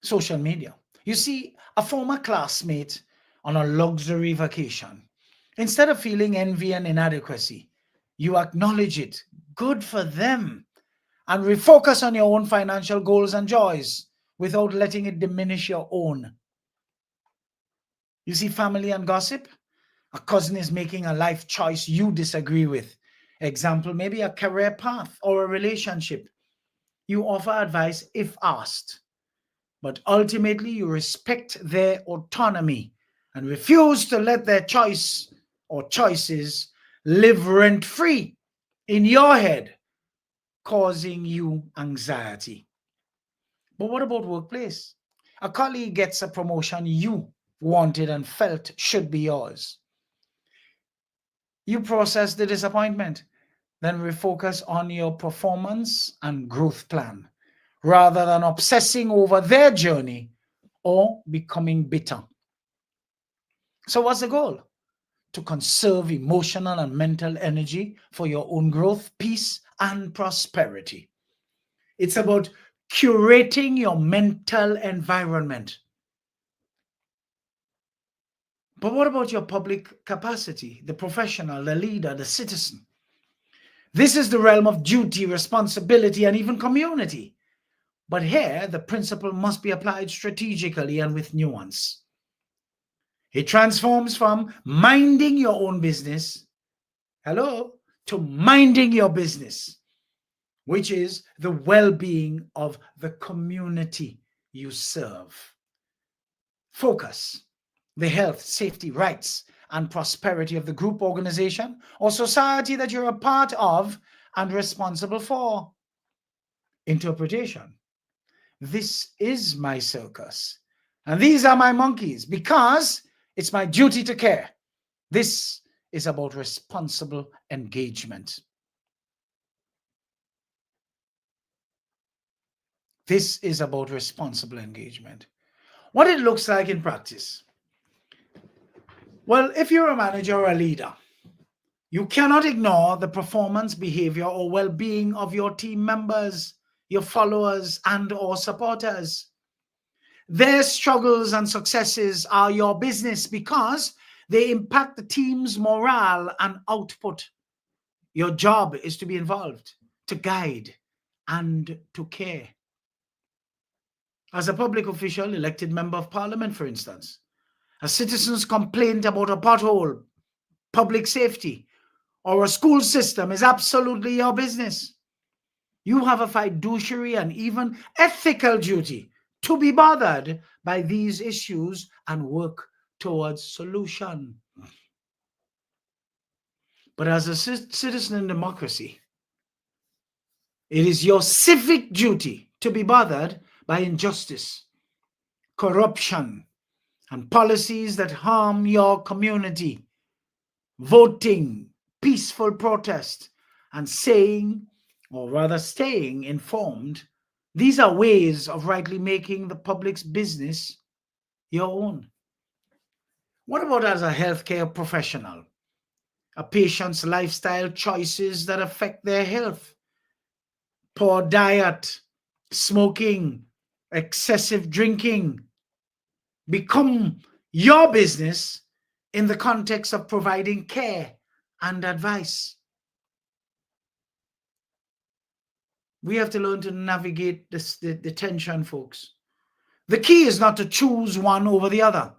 Social media. You see, a former classmate on a luxury vacation, instead of feeling envy and inadequacy, you acknowledge it. Good for them. And refocus on your own financial goals and joys without letting it diminish your own. You see, family and gossip. A cousin is making a life choice you disagree with. Example, maybe a career path or a relationship. You offer advice if asked, but ultimately you respect their autonomy and refuse to let their choice or choices live rent-free in your head, causing you anxiety. But what about workplace? A colleague gets a promotion you wanted and felt should be yours. You process the disappointment, then refocus on your performance and growth plan, rather than obsessing over their journey or becoming bitter. So what's the goal? To conserve emotional and mental energy for your own growth, peace, and prosperity. It's about curating your mental environment. But what about your public capacity, the professional, the leader, the citizen? This is the realm of duty, responsibility, and even community. But here, the principle must be applied strategically and with nuance. It transforms from minding your own business, to minding your business, which is the well-being of the community you serve. Focus the health, safety, rights, and prosperity of the group, organization, or society that you're a part of and responsible for. Interpretation. This is my circus, and these are my monkeys, because it's my duty to care. This is about responsible engagement. This is about responsible engagement. What it looks like in practice. Well, if you're a manager or a leader, you cannot ignore the performance, behavior, or well-being of your team members, your followers, and or supporters. Their struggles and successes are your business because they impact the team's morale and output. Your job is to be involved, to guide, and to care. As a public official, elected member of parliament, for instance, a citizen's complaint about a pothole, public safety, or a school system is absolutely your business. You have a fiduciary and even ethical duty to be bothered by these issues and work towards solution. But as a citizen in democracy, it is your civic duty to be bothered by injustice, corruption, and policies that harm your community. Voting, peaceful protest, and saying, or rather staying informed, these are ways of rightly making the public's business your own. What about as a healthcare professional? A patient's lifestyle choices that affect their health, poor diet, smoking, excessive drinking, become your business in the context of providing care and advice. We have to learn to navigate the tension, folks. The key is not to choose one over the other,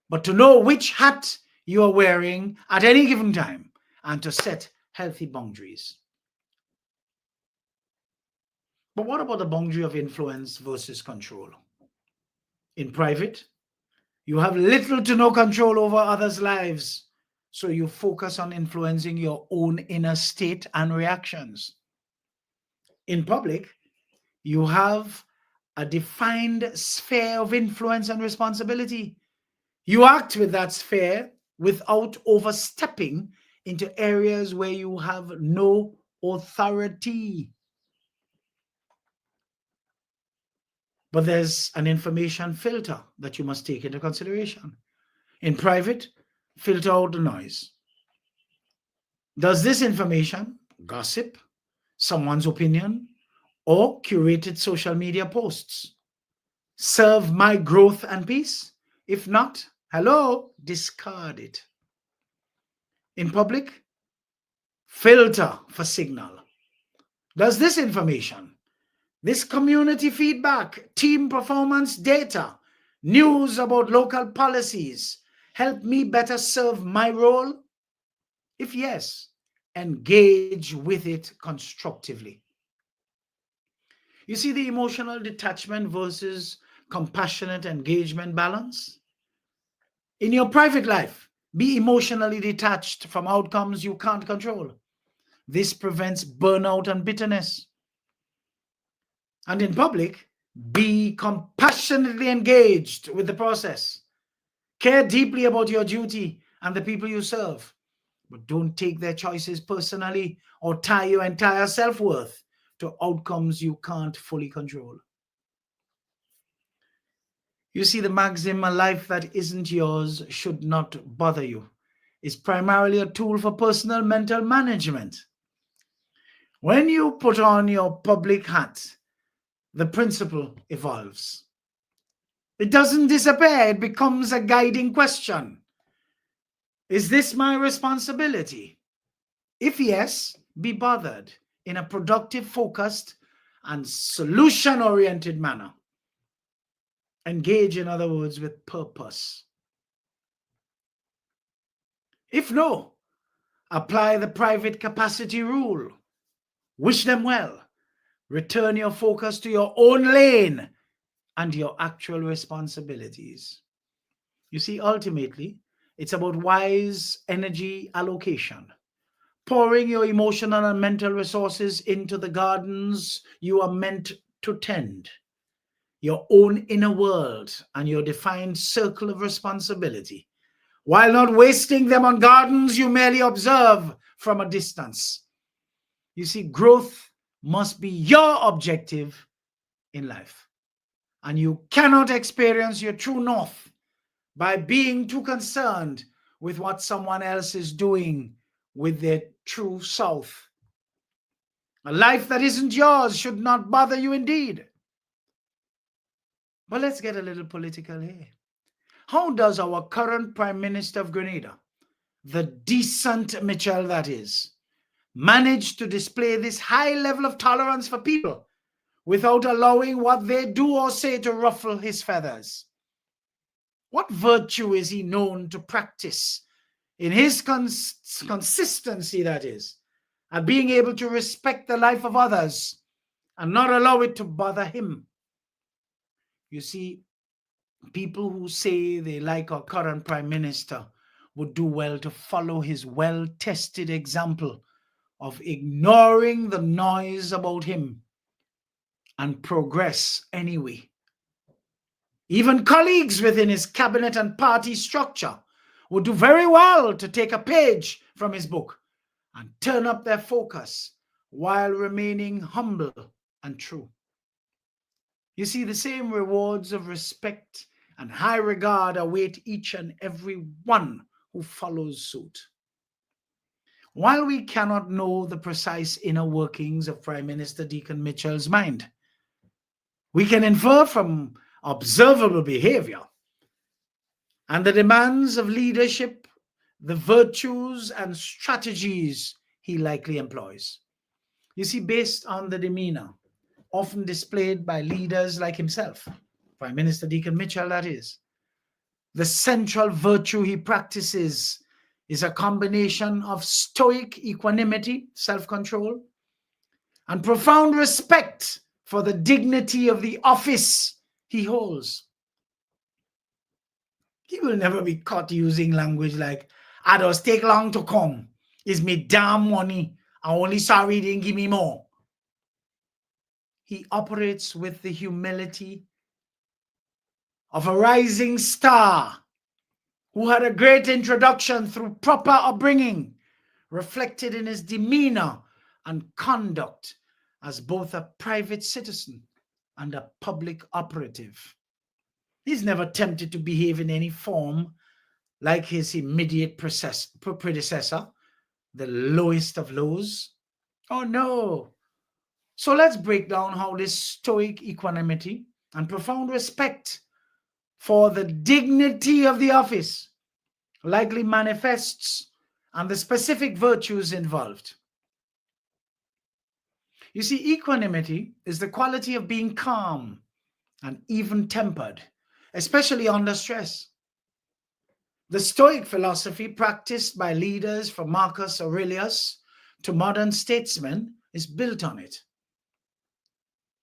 but to know which hat you are wearing at any given time and to set healthy boundaries. But what about the boundary of influence versus control? In private, you have little to no control over others' lives, so you focus on influencing your own inner state and reactions. In public, you have a defined sphere of influence and responsibility. You act with that sphere without overstepping into areas where you have no authority. But there's an information filter that you must take into consideration. In private, filter out the noise. Does this information, gossip, someone's opinion, or curated social media posts serve my growth and peace? If not, hello, discard it. In public, filter for signal. Does this information, this community feedback, team performance data, news about local policies help me better serve my role? If yes, engage with it constructively. You see the emotional detachment versus compassionate engagement balance? In your private life, be emotionally detached from outcomes you can't control. This prevents burnout and bitterness. And in public, be compassionately engaged with the process. Care deeply about your duty and the people you serve, but don't take their choices personally or tie your entire self-worth to outcomes you can't fully control. You see, the maxim, a life that isn't yours should not bother you, is primarily a tool for personal mental management. When you put on your public hat, the principle evolves. It doesn't disappear, it becomes a guiding question. Is this my responsibility? If yes, be bothered in a productive, focused, and solution-oriented manner. Engage, in other words, with purpose. If no, apply the private capacity rule. Wish them well. Return your focus to your own lane and your actual responsibilities. You see, ultimately, it's about wise energy allocation, pouring your emotional and mental resources into the gardens you are meant to tend, your own inner world and your defined circle of responsibility, while not wasting them on gardens you merely observe from a distance. You see, growth must be your objective in life, and you cannot experience your true north by being too concerned with what someone else is doing with their true south. A life that isn't yours should not bother you indeed. But let's get a little political here. How does our current Prime Minister of Grenada, the decent Mitchell that is, manage to display this high level of tolerance for people without allowing what they do or say to ruffle his feathers? What virtue is he known to practice in his consistency, that is, at being able to respect the life of others and not allow it to bother him? You see, people who say they like our current Prime Minister would do well to follow his well-tested example of ignoring the noise about him and progress anyway. Even colleagues within his cabinet and party structure would do very well to take a page from his book and turn up their focus while remaining humble and true. You see, the same rewards of respect and high regard await each and every one who follows suit. While we cannot know the precise inner workings of Prime Minister Dickon Mitchell's mind, we can infer from observable behavior and the demands of leadership the virtues and strategies he likely employs. You see, based on the demeanor often displayed by leaders like himself, Prime Minister Dickon Mitchell that is, the central virtue he practices is a combination of stoic equanimity, self-control, and profound respect for the dignity of the office he holds. He will never be caught using language like, "I just take long to come. It's me damn money. I'm only sorry he didn't give me more." He operates with the humility of a rising star who had a great introduction through proper upbringing, reflected in his demeanor and conduct as both a private citizen and a public operative. He's never tempted to behave in any form like his immediate predecessor, the lowest of lows. Oh no. So let's break down how this stoic equanimity and profound respect for the dignity of the office likely manifests and the specific virtues involved. You see, equanimity is the quality of being calm and even-tempered, especially under stress. The Stoic philosophy practiced by leaders from Marcus Aurelius to modern statesmen is built on it.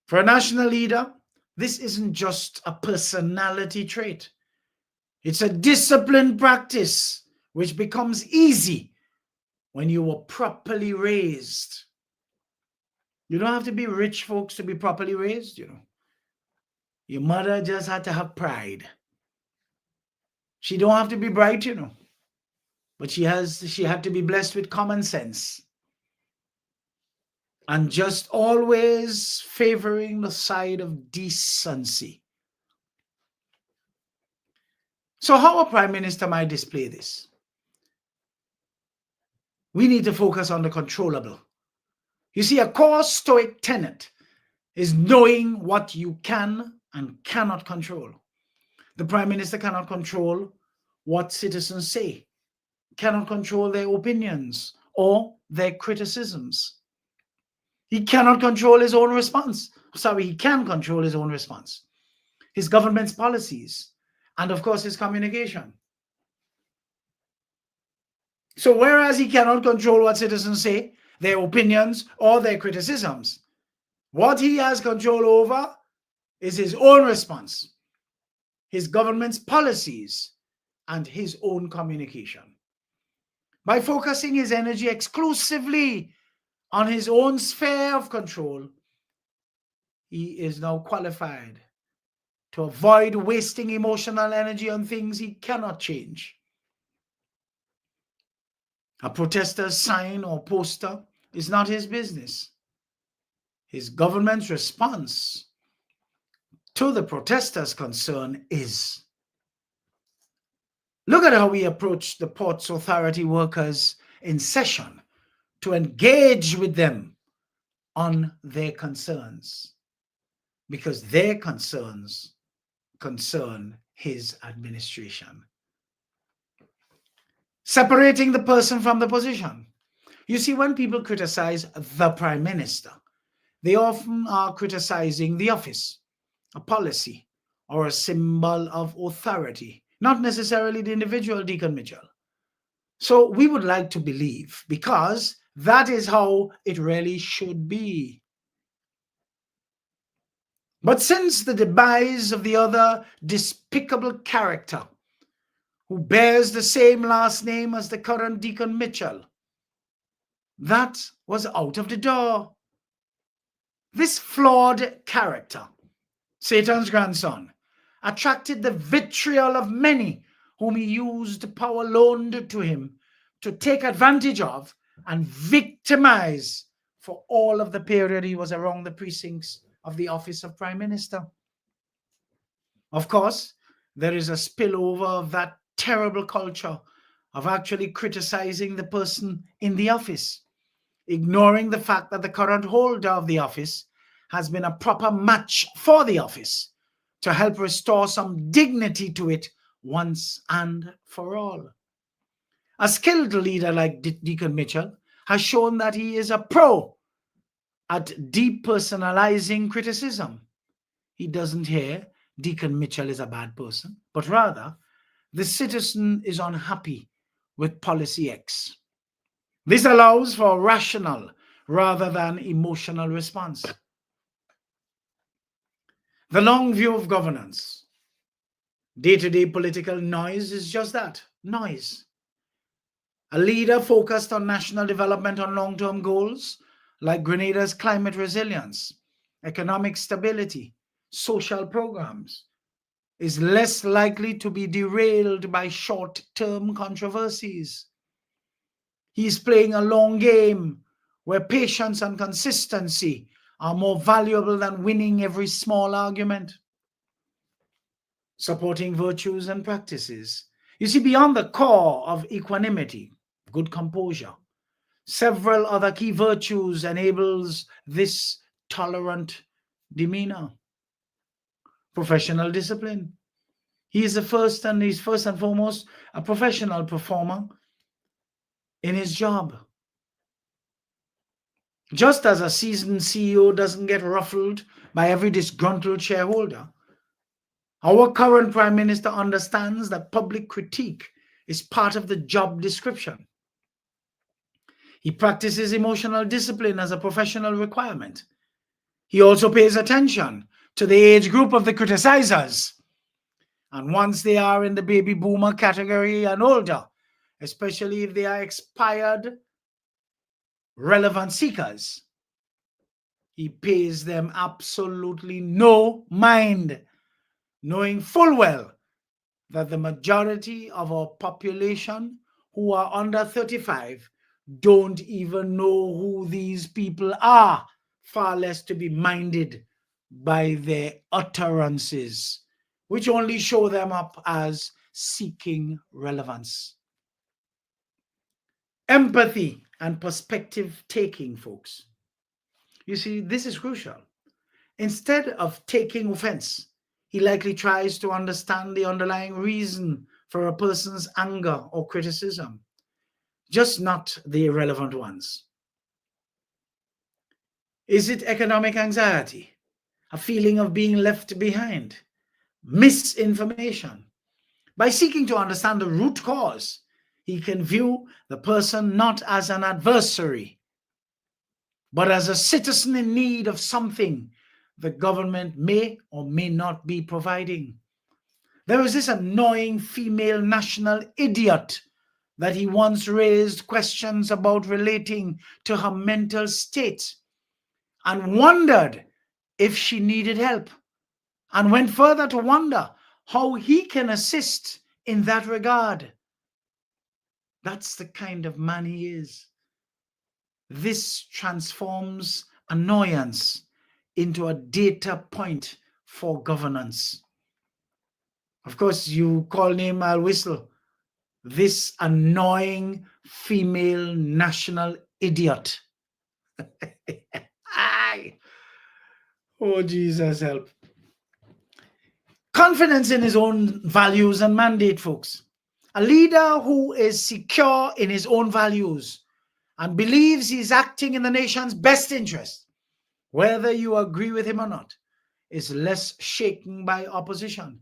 For a national leader, this isn't just a personality trait. It's a disciplined practice which becomes easy when you were properly raised. You don't have to be rich, folks, to be properly raised, Your mother just had to have pride. She don't have to be bright, but she had to be blessed with common sense and just always favoring the side of decency. So how a prime minister might display this? We need to focus on the controllable. You see, a core Stoic tenet is knowing what you can and cannot control. The prime minister cannot control what citizens say, cannot control their opinions or their criticisms. He cannot control his own response. He can control his own response, his government's policies, and of course his communication. So whereas he cannot control what citizens say, their opinions, or their criticisms, what he has control over is his own response, his government's policies, and his own communication. By focusing his energy exclusively on his own sphere of control, he is now qualified to avoid wasting emotional energy on things he cannot change. A protester's sign or poster is not his business. His government's response to the protester's concern is. Look at how we approach the port's authority workers in session to engage with them on their concerns, because their concerns concern his administration. Separating the person from the position. You see, when people criticize the prime minister, they often are criticizing the office, a policy, or a symbol of authority, not necessarily the individual Dickon Mitchell. So we would like to believe, because that is how it really should be. But since the demise of the other despicable character who bears the same last name as the current Dickon Mitchell, that was out of the door. This flawed character, Satan's grandson, attracted the vitriol of many whom he used power loaned to him to take advantage of and victimize for all of the period he was around the precincts of the office of Prime Minister. Of course, there is a spillover of that terrible culture of actually criticizing the person in the office, ignoring the fact that the current holder of the office has been a proper match for the office to help restore some dignity to it once and for all. A skilled leader like Dickon Mitchell has shown that he is a pro at depersonalizing criticism. He doesn't hear Dickon Mitchell is a bad person, but rather the citizen is unhappy with policy X. This allows for rational rather than emotional response. The long view of governance. Day-to-day political noise is just that, noise. A leader focused on national development on long-term goals like Grenada's climate resilience, economic stability, social programs, is less likely to be derailed by short-term controversies. He's playing a long game where patience and consistency are more valuable than winning every small argument. Supporting virtues and practices. You see, beyond the core of equanimity, good composure, several other key virtues enables this tolerant demeanor. Professional discipline. He's first and foremost a professional performer in his job. Just as a seasoned CEO doesn't get ruffled by every disgruntled shareholder, our current Prime Minister understands that public critique is part of the job description. He practices emotional discipline as a professional requirement. He also pays attention to the age group of the criticizers. And once they are in the baby boomer category and older, especially if they are expired relevant seekers, he pays them absolutely no mind, knowing full well that the majority of our population who are under 35 don't even know who these people are, far less to be minded by their utterances, which only show them up as seeking relevance. Empathy and perspective taking, folks. You see, this is crucial. Instead of taking offense, he likely tries to understand the underlying reason for a person's anger or criticism, just not the irrelevant ones. Is it economic anxiety, a feeling of being left behind, misinformation? By seeking to understand the root cause, he can view the person not as an adversary, but as a citizen in need of something the government may or may not be providing. There was this annoying female national idiot that he once raised questions about relating to her mental state and wondered if she needed help, and went further to wonder how he can assist in that regard. That's the kind of man he is. This transforms annoyance into a data point for governance. Of course, you call name, I'll whistle. This annoying female national idiot. Oh, Jesus, help. Confidence in his own values and mandate, folks. A leader who is secure in his own values and believes he's acting in the nation's best interest, whether you agree with him or not, is less shaken by opposition,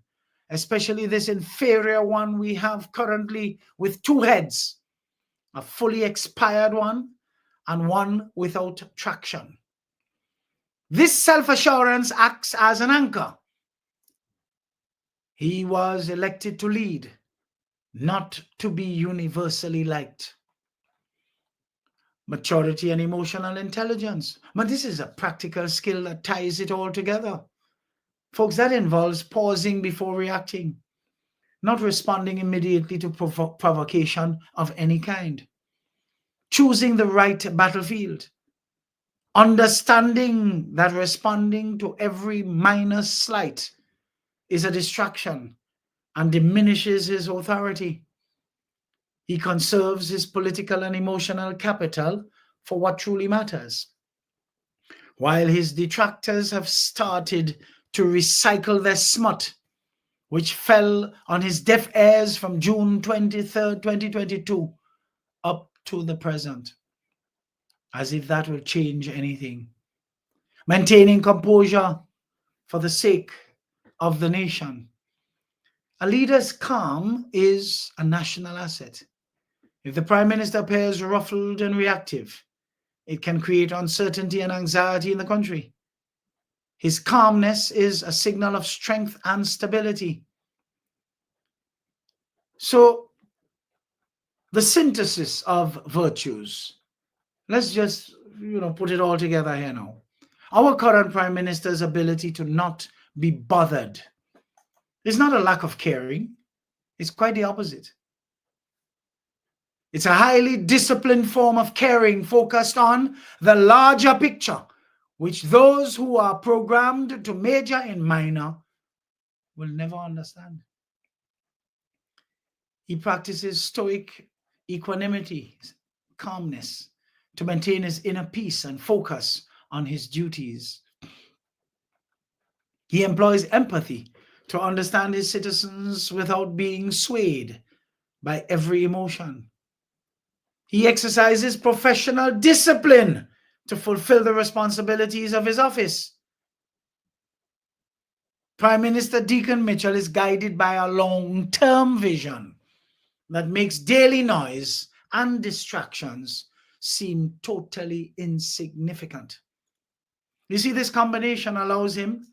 especially this inferior one we have currently with two heads, a fully expired one and one without traction. This self-assurance acts as an anchor. He was elected to lead, not to be universally liked. Maturity and emotional intelligence. But this is a practical skill that ties it all together. Folks, that involves pausing before reacting, not responding immediately to provocation of any kind, choosing the right battlefield, understanding that responding to every minor slight is a distraction and diminishes his authority. He conserves his political and emotional capital for what truly matters, while his detractors have started to recycle their smut, which fell on his deaf ears from June 23rd, 2022, up to the present, as if that will change anything. Maintaining composure for the sake of the nation. A leader's calm is a national asset. If the Prime Minister appears ruffled and reactive, it can create uncertainty and anxiety in the country. His calmness is a signal of strength and stability. So, the synthesis of virtues. Let's just, put it all together here now. Our current Prime Minister's ability to not be bothered It's not a lack of caring. It's quite the opposite. It's a highly disciplined form of caring focused on the larger picture, which those who are programmed to major in minor will never understand. He practices stoic equanimity, calmness, to maintain his inner peace and focus on his duties. He employs empathy to understand his citizens without being swayed by every emotion. He exercises professional discipline to fulfill the responsibilities of his office. Prime Minister Dickon Mitchell is guided by a long-term vision that makes daily noise and distractions seem totally insignificant. You see, this combination allows him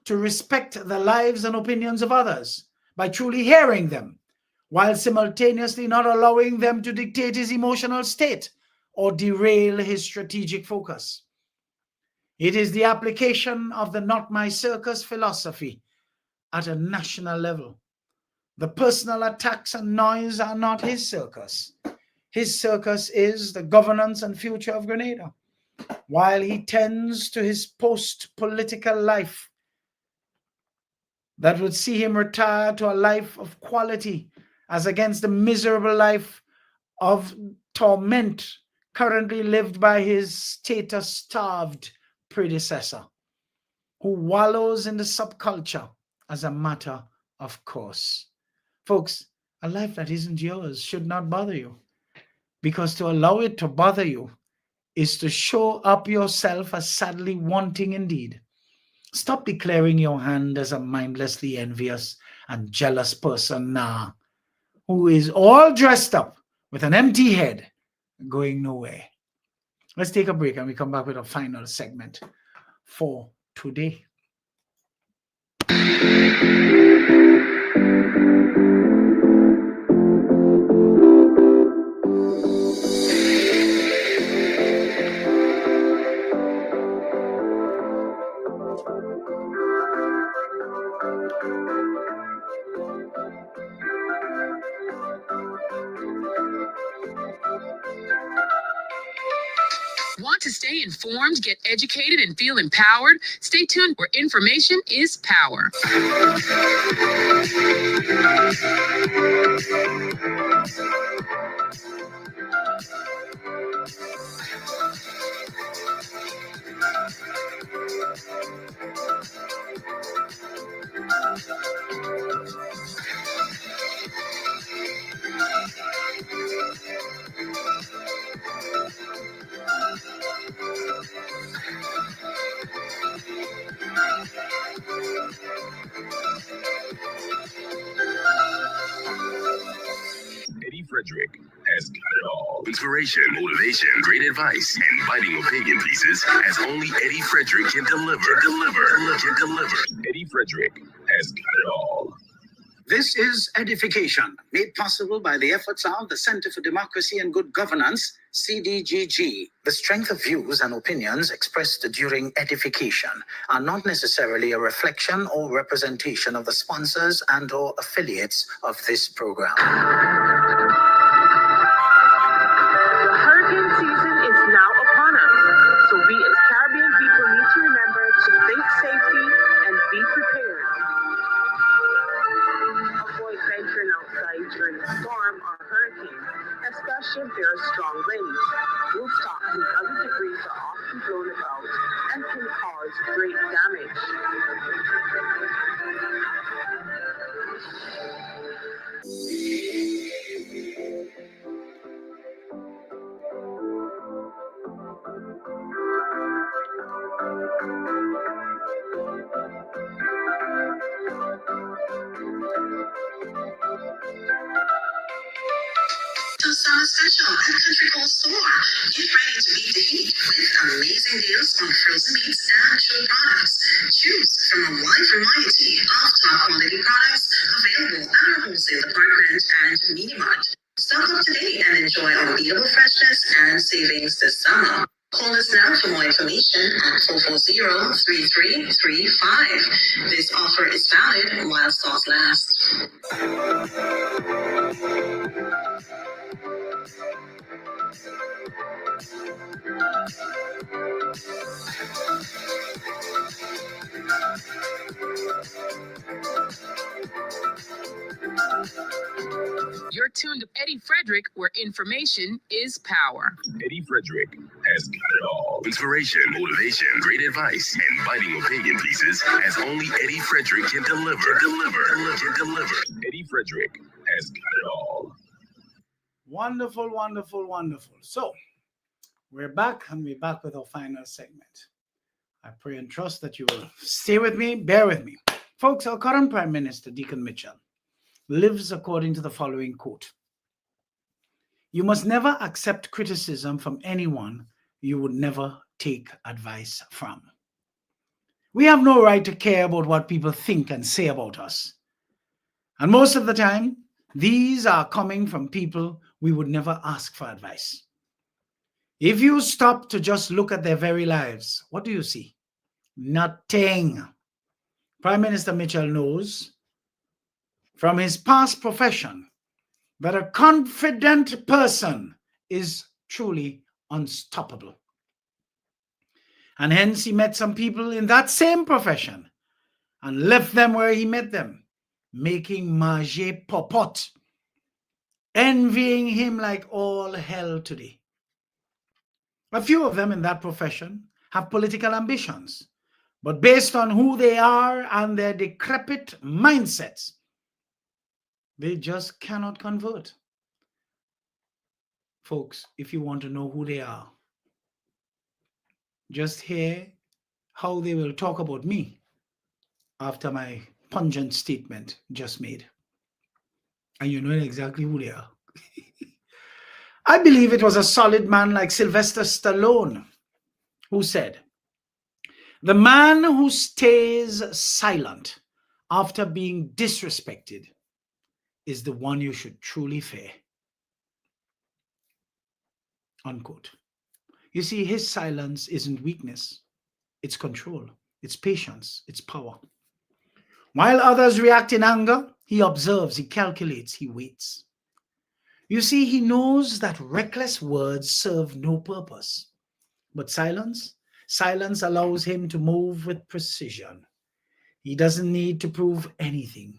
to respect the lives and opinions of others by truly hearing them, while simultaneously not allowing them to dictate his emotional state or derail his strategic focus. It is the application of the "not my circus" philosophy at a national level. The personal attacks and noise are not his circus. His circus is the governance and future of Grenada, while he tends to his post-political life that would see him retire to a life of quality as against the miserable life of torment currently lived by his status-starved predecessor, who wallows in the subculture as a matter of course. Folks, a life that isn't yours should not bother you, because to allow it to bother you is to show up yourself as sadly wanting indeed. Stop declaring your hand as a mindlessly envious and jealous person now, who is all dressed up with an empty head going nowhere. Let's take a break and we come back with a final segment for today. Want to stay informed, get educated, and feel empowered? Stay tuned, where information is power. Eddie Frederick has got it all. Inspiration, motivation, great advice, and biting opinion pieces as only Eddie Frederick can deliver. Eddie Frederick has got it all. This is EDDIE-FICATION, made possible by the efforts of the Center for Democracy and Good Governance, CDGG. The strength of views and opinions expressed during EDDIE-FICATION are not necessarily a reflection or representation of the sponsors and/or affiliates of this program. The hurricane season is now upon us, so we as Caribbean people need to remember to think safety and be prepared. Avoid venturing outside during a storm or hurricane, especially if there are strong winds. Rooftops and other debris are often blown about and can cause great damage. Summer special at Country Cold Store. Get ready to beat the heat with amazing deals on frozen meats and chilled products. Choose from a wide variety of top quality products available at our wholesale department and mini mart. Stock up today and enjoy unbeatable freshness and savings this summer. Call us now for more information at 440-3335. This offer is valid while stocks last. You're tuned to Eddie Frederick, where information is power. Eddie Frederick has got it all. Inspiration, motivation, great advice, and biting opinion pieces as only Eddie Frederick can deliver. Deliver. Eddie Frederick has got it all. Wonderful, wonderful, wonderful. So, we're back, and we're back with our final segment. I pray and trust that you will stay with me, bear with me. Folks, our current Prime Minister, Dickon Mitchell, lives according to the following quote: "You must never accept criticism from anyone you would never take advice from." We have no right to care about what people think and say about us. And most of the time, these are coming from people we would never ask for advice. If you stop to just look at their very lives, what do you see? Nothing. Prime Minister Mitchell knows from his past profession that a confident person is truly unstoppable. And hence he met some people in that same profession and left them where he met them, making manger popot, envying him like all hell today. A few of them in that profession have political ambitions, but based on who they are and their decrepit mindsets, they just cannot convert. Folks, if you want to know who they are, just hear how they will talk about me after my pungent statement just made. And you know exactly who they are. I believe it was a solid man like Sylvester Stallone who said, "The man who stays silent after being disrespected is the one you should truly fear." Unquote. You see, his silence isn't weakness. It's control. It's patience. It's power. While others react in anger, he observes, he calculates, he waits. You see, he knows that reckless words serve no purpose. But silence allows him to move with precision. He doesn't need to prove anything.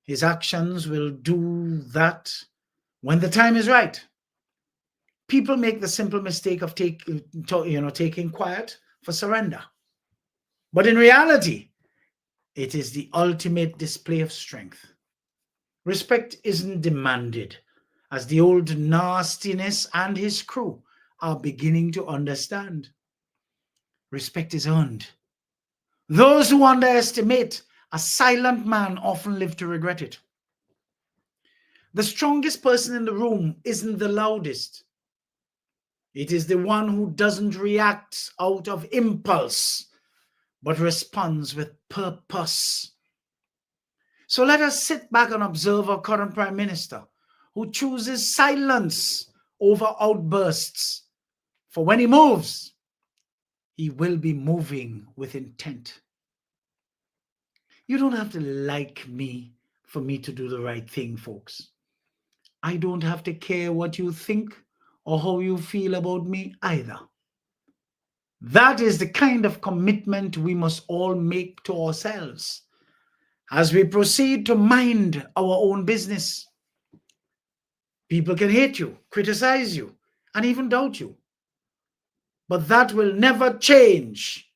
His actions will do that when the time is right. People make the simple mistake of taking quiet for surrender. But in reality, it is the ultimate display of strength. Respect isn't demanded, as the old nastiness and his crew are beginning to understand. Respect is earned. Those who underestimate a silent man often live to regret it. The strongest person in the room isn't the loudest. It is the one who doesn't react out of impulse, but responds with purpose. So let us sit back and observe our current Prime Minister, who chooses silence over outbursts. For when he moves, he will be moving with intent. You don't have to like me for me to do the right thing, folks. I don't have to care what you think or how you feel about me either. That is the kind of commitment we must all make to ourselves as we proceed to mind our own business. People can hate you, criticize you, and even doubt you. But that will never change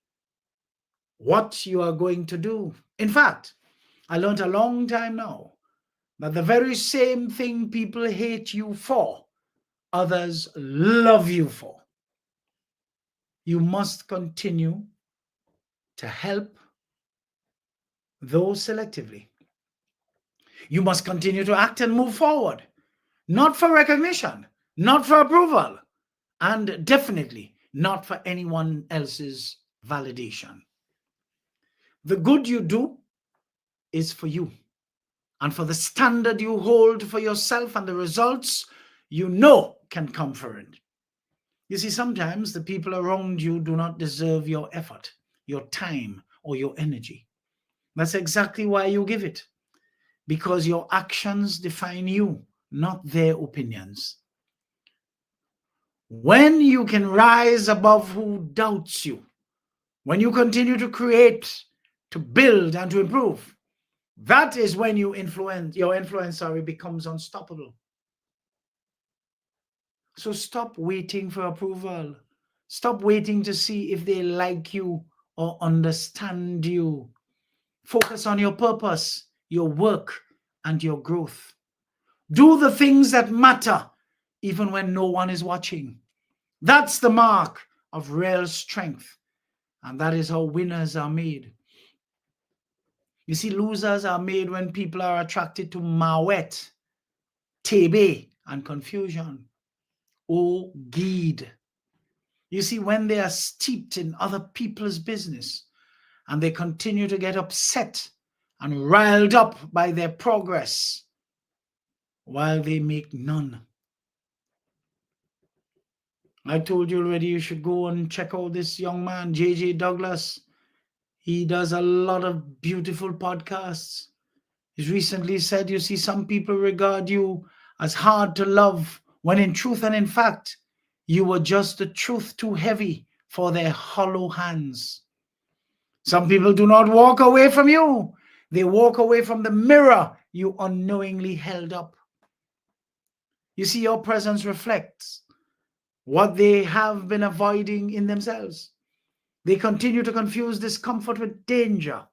what you are going to do. In fact, I learned a long time now that the very same thing people hate you for, others love you for. You must continue to help, though selectively. You must continue to act and move forward, not for recognition, not for approval, and definitely not for anyone else's validation. The good you do is for you and for the standard you hold for yourself and the results you know can come from it. You see, sometimes the people around you do not deserve your effort, your time, or your energy. That's exactly why you give it. Because your actions define you, not their opinions. When you can rise above who doubts you, when you continue to create, to build, and to improve, that is when your influence becomes unstoppable. So stop waiting for approval. Stop waiting to see if they like you or understand you. Focus on your purpose, your work, and your growth. Do the things that matter, even when no one is watching. That's the mark of real strength. And that is how winners are made. You see, losers are made when people are attracted to mawet, tebe, and confusion. Oh, Gid. You see, when they are steeped in other people's business and they continue to get upset and riled up by their progress while they make none. I told you already, you should go and check out this young man, J.J. Douglas. He does a lot of beautiful podcasts. He's recently said, you see, some people regard you as hard to love, when in truth and in fact, you were just the truth too heavy for their hollow hands. Some people do not walk away from you. They walk away from the mirror you unknowingly held up. You see, your presence reflects what they have been avoiding in themselves. They continue to confuse discomfort with danger.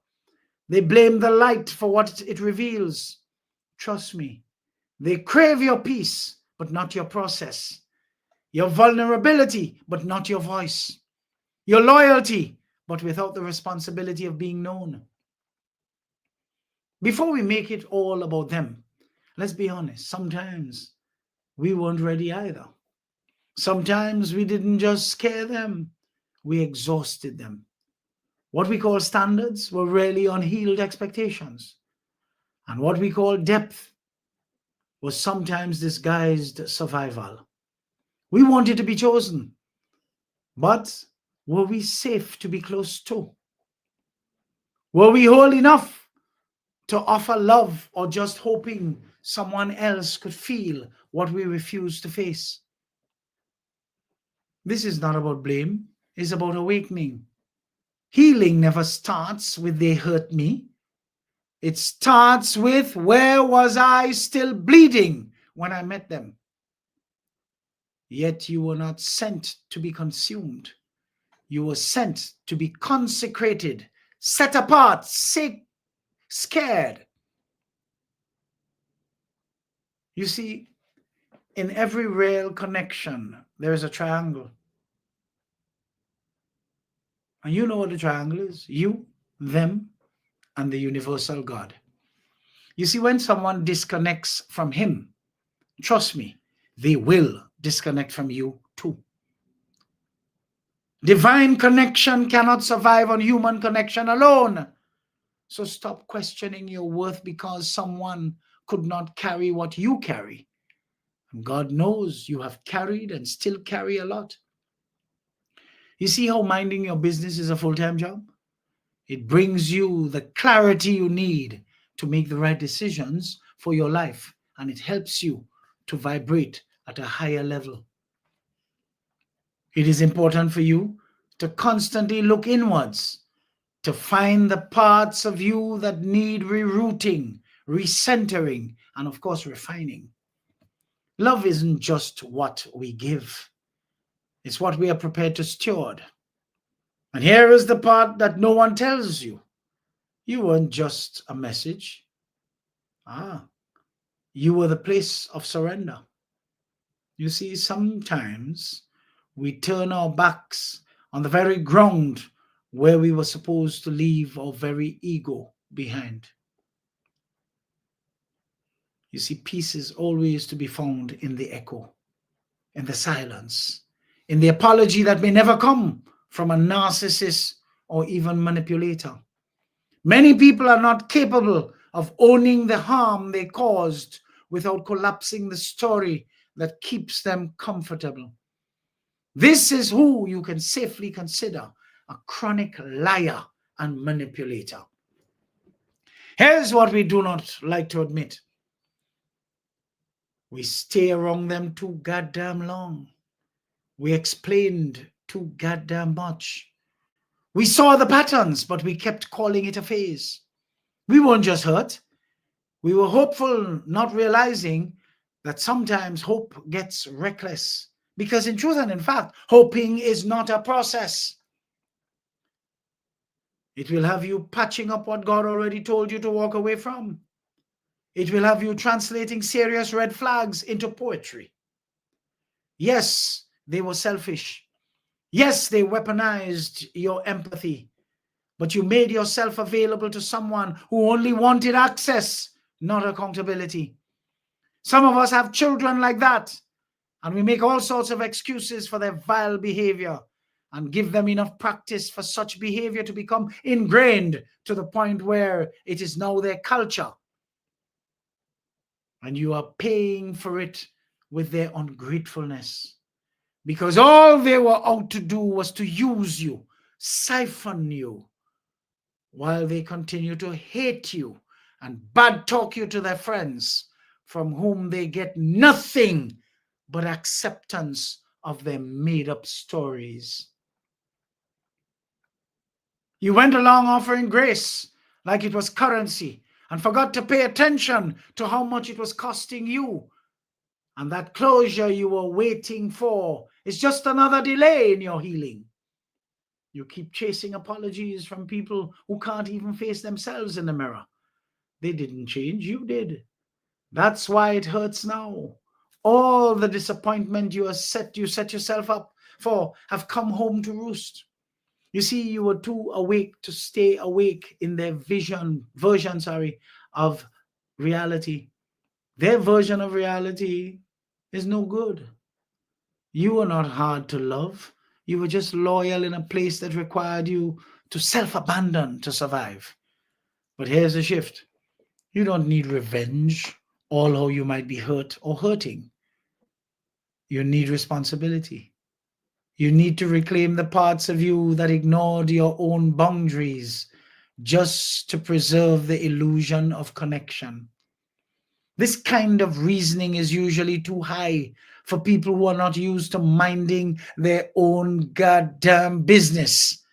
They blame the light for what it reveals. Trust me, they crave your peace, but not your process. Your vulnerability, but not your voice. Your loyalty, but without the responsibility of being known. Before we make it all about them, let's be honest, sometimes we weren't ready either. Sometimes we didn't just scare them, we exhausted them. What we call standards were really unhealed expectations. And what we call depth was sometimes disguised survival. We wanted to be chosen, but were we safe to be close to? Were we whole enough to offer love, or just hoping someone else could feel what we refused to face? This is not about blame, it's about awakening. Healing never starts with "they hurt me." It starts with "where was I still bleeding when I met them?" Yet you were not sent to be consumed. You were sent to be consecrated, set apart, scared. You see, in every real connection, there is a triangle. And you know what the triangle is? You, them, and the universal God. You see, when someone disconnects from him, trust me, they will disconnect from you too. Divine connection cannot survive on human connection alone. So stop questioning your worth because someone could not carry what you carry. And God knows you have carried and still carry a lot. You see how minding your business is a full-time job? It brings you the clarity you need to make the right decisions for your life, and it helps you to vibrate at a higher level. It is important for you to constantly look inwards, to find the parts of you that need rerouting, recentering, and of course, refining. Love isn't just what we give. It's what we are prepared to steward. And here is the part that no one tells you. You weren't just a message. You were the place of surrender. You see, sometimes we turn our backs on the very ground where we were supposed to leave our very ego behind. You see, peace is always to be found in the echo, in the silence, in the apology that may never come from a narcissist or even manipulator. Many people are not capable of owning the harm they caused without collapsing the story that keeps them comfortable. This is who you can safely consider a chronic liar and manipulator. Here's what we do not like to admit. We stay around them too goddamn long. We explained too goddamn much. We saw the patterns, but we kept calling it a phase. We weren't just hurt. We were hopeful, not realizing that sometimes hope gets reckless. Because in truth and in fact, hoping is not a process. It will have you patching up what God already told you to walk away from. It will have you translating serious red flags into poetry. Yes, they were selfish. Yes, they weaponized your empathy. But you made yourself available to someone who only wanted access, not accountability. Some of us have children like that, and we make all sorts of excuses for their vile behavior and give them enough practice for such behavior to become ingrained to the point where it is now their culture. And you are paying for it with their ungratefulness, because all they were out to do was to use you, siphon you, while they continue to hate you and bad talk you to their friends, from whom they get nothing but acceptance of their made-up stories. You went along offering grace like it was currency and forgot to pay attention to how much it was costing you. And that closure you were waiting for is just another delay in your healing. You keep chasing apologies from people who can't even face themselves in the mirror. They didn't change, you did. That's why it hurts now. All the disappointment you set yourself up for have come home to roost. You see, you were too awake to stay awake in their version of reality. Their version of reality is no good. You were not hard to love. You were just loyal in a place that required you to self-abandon to survive. But here's the shift. You don't need revenge, although you might be hurt or hurting. You need responsibility. You need to reclaim the parts of you that ignored your own boundaries just to preserve the illusion of connection. This kind of reasoning is usually too high for people who are not used to minding their own goddamn business,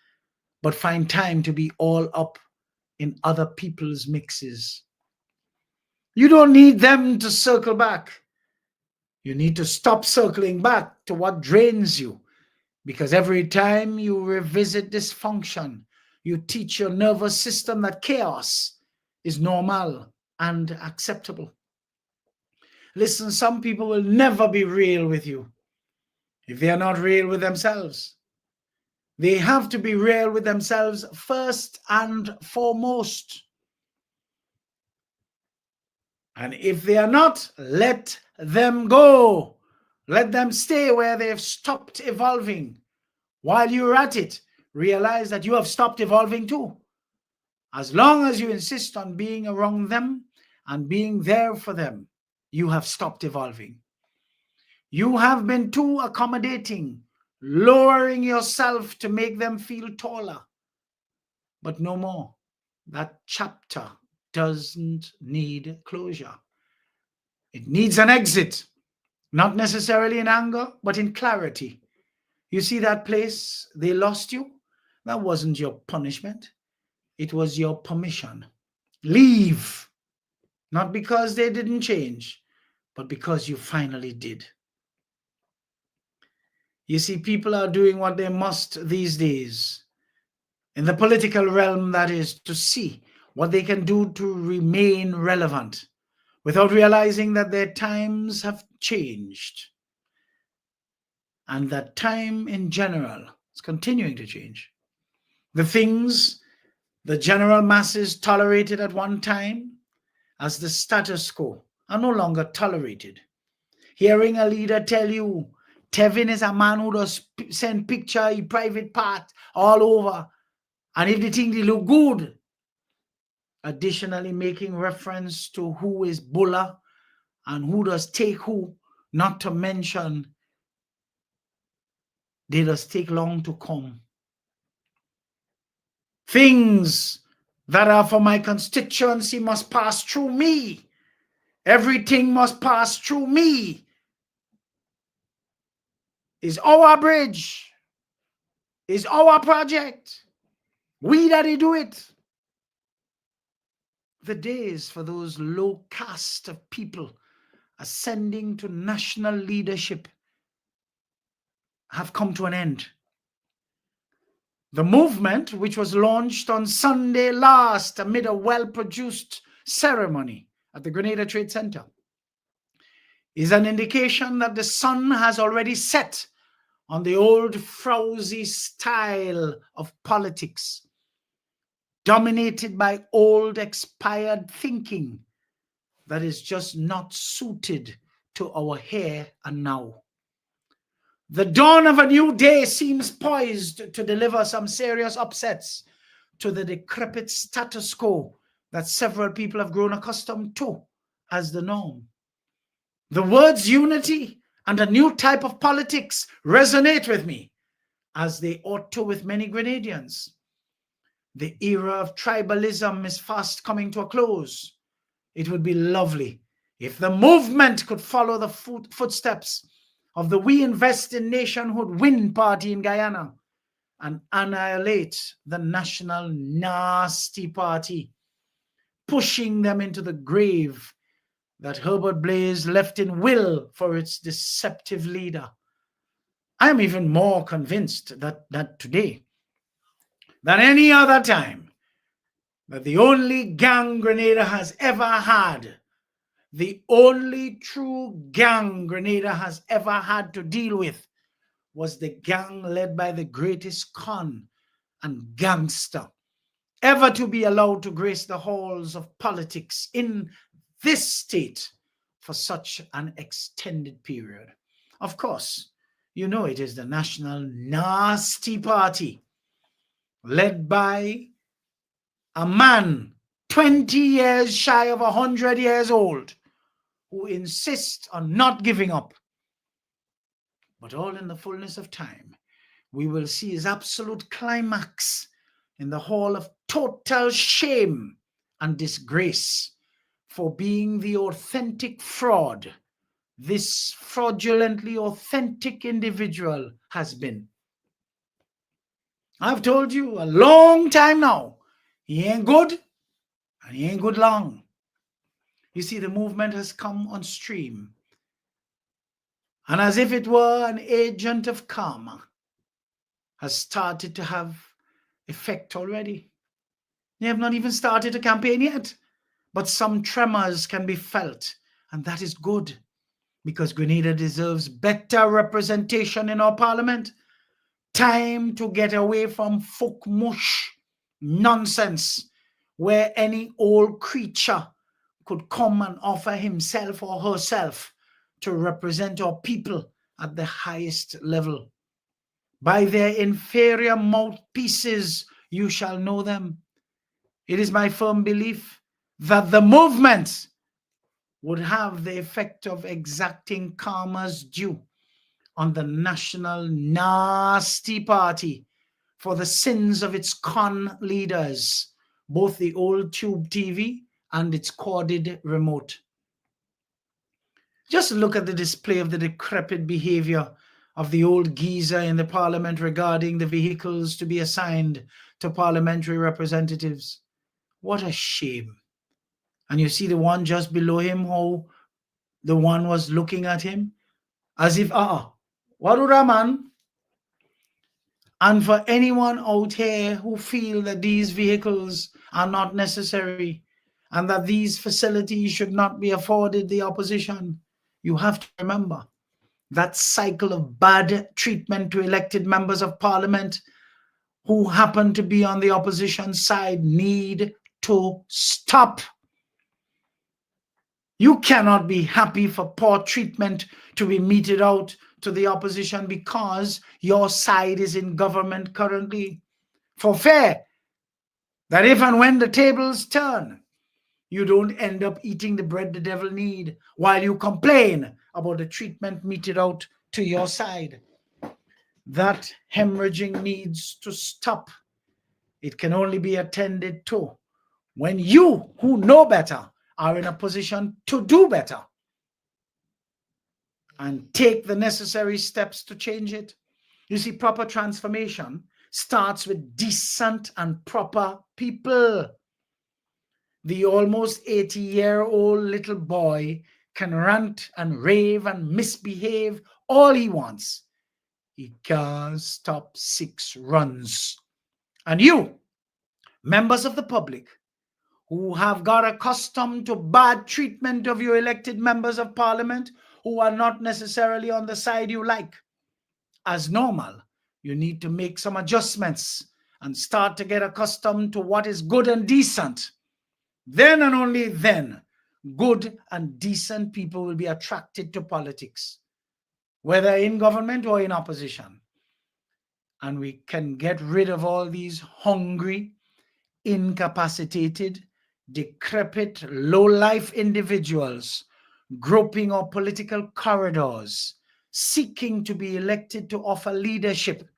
but find time to be all up in other people's mixes. You don't need them to circle back. You need to stop circling back to what drains you, because every time you revisit dysfunction, you teach your nervous system that chaos is normal and acceptable. Listen, some people will never be real with you if they are not real with themselves. They have to be real with themselves first and foremost. And if they are not, let them go. Let them stay where they've stopped evolving. While you're at it, realize that you have stopped evolving too. As long as you insist on being around them and being there for them, you have stopped evolving. You have been too accommodating, lowering yourself to make them feel taller. But no more. That chapter doesn't need closure. It needs an exit, not necessarily in anger, but in clarity. You see that place they lost you? That wasn't your punishment. It was your permission. Leave. Not because they didn't change, but because you finally did. You see, people are doing what they must these days, in the political realm, that is, to see what they can do to remain relevant, without realizing that their times have changed, and that time in general is continuing to change. The things the general masses tolerated at one time as the status quo are no longer tolerated. Hearing a leader tell you Tevin is a man who does send picture in private part all over, and if they think they look good, additionally making reference to who is bulla and who does take who, not to mention they just take long to come. Things that are for my constituency must pass through me. Everything must pass through me. Is our bridge. Is our project. We that do it. The days for those low caste of people ascending to national leadership have come to an end. The movement, which was launched on Sunday last amid a well-produced ceremony at the Grenada Trade Center, is an indication that the sun has already set on the old frowsy style of politics, dominated by old expired thinking that is just not suited to our here and now. The dawn of a new day seems poised to deliver some serious upsets to the decrepit status quo that several people have grown accustomed to as the norm. The words unity and a new type of politics resonate with me, as they ought to with many Grenadians. The era of tribalism is fast coming to a close. It would be lovely if the movement could follow the footsteps of the We Invest in Nationhood Win party in Guyana and annihilate the National Nasty Party, pushing them into the grave that Herbert Blaise left in will for its deceptive leader. I am even more convinced that today, than any other time, that the only gang Grenada has ever had, the only true gang Grenada has ever had to deal with, was the gang led by the greatest con and gangster ever to be allowed to grace the halls of politics in this state for such an extended period. Of course, you know it is the National Nasty Party, led by a man 20 years shy of 100 years old, who insists on not giving up. But all in the fullness of time, we will see his absolute climax in the hall of total shame and disgrace for being the authentic fraud this fraudulently authentic individual has been. I've told you a long time now, he ain't good and he ain't good long. You see, the movement has come on stream, and as if it were an agent of karma, has started to have effect already. They have not even started a campaign yet, but some tremors can be felt, and that is good, because Grenada deserves better representation in our parliament. Time to get away from folk mush nonsense, where any old creature could come and offer himself or herself to represent our people at the highest level. By their inferior mouthpieces you shall know them. It is my firm belief that the movement would have the effect of exacting karma's due on the National Nasty Party for the sins of its con leaders, both the old tube TV and its corded remote. Just look at the display of the decrepit behavior of the old geezer in the parliament regarding the vehicles to be assigned to parliamentary representatives. What a shame. And you see the one just below him, how the one was looking at him as if, what do that man? And for anyone out here who feel that these vehicles are not necessary and that these facilities should not be afforded the opposition, you have to remember that cycle of bad treatment to elected members of parliament who happen to be on the opposition side need to stop. You cannot be happy for poor treatment to be meted out to the opposition because your side is in government currently. For fair, that if and when the tables turn, you don't end up eating the bread the devil need while you complain about the treatment meted out to your side. That hemorrhaging needs to stop. It can only be attended to when you, who know better, are in a position to do better and take the necessary steps to change it. You see, proper transformation starts with decent and proper people. The almost 80-year-old little boy can rant and rave and misbehave all he wants. He can't stop 6 runs. And you, members of the public, who have got accustomed to bad treatment of your elected members of parliament, who are not necessarily on the side you like, as normal, you need to make some adjustments and start to get accustomed to what is good and decent. Then and only then, good and decent people will be attracted to politics, whether in government or in opposition. And we can get rid of all these hungry, incapacitated, decrepit, low-life individuals groping our political corridors, seeking to be elected to offer leadership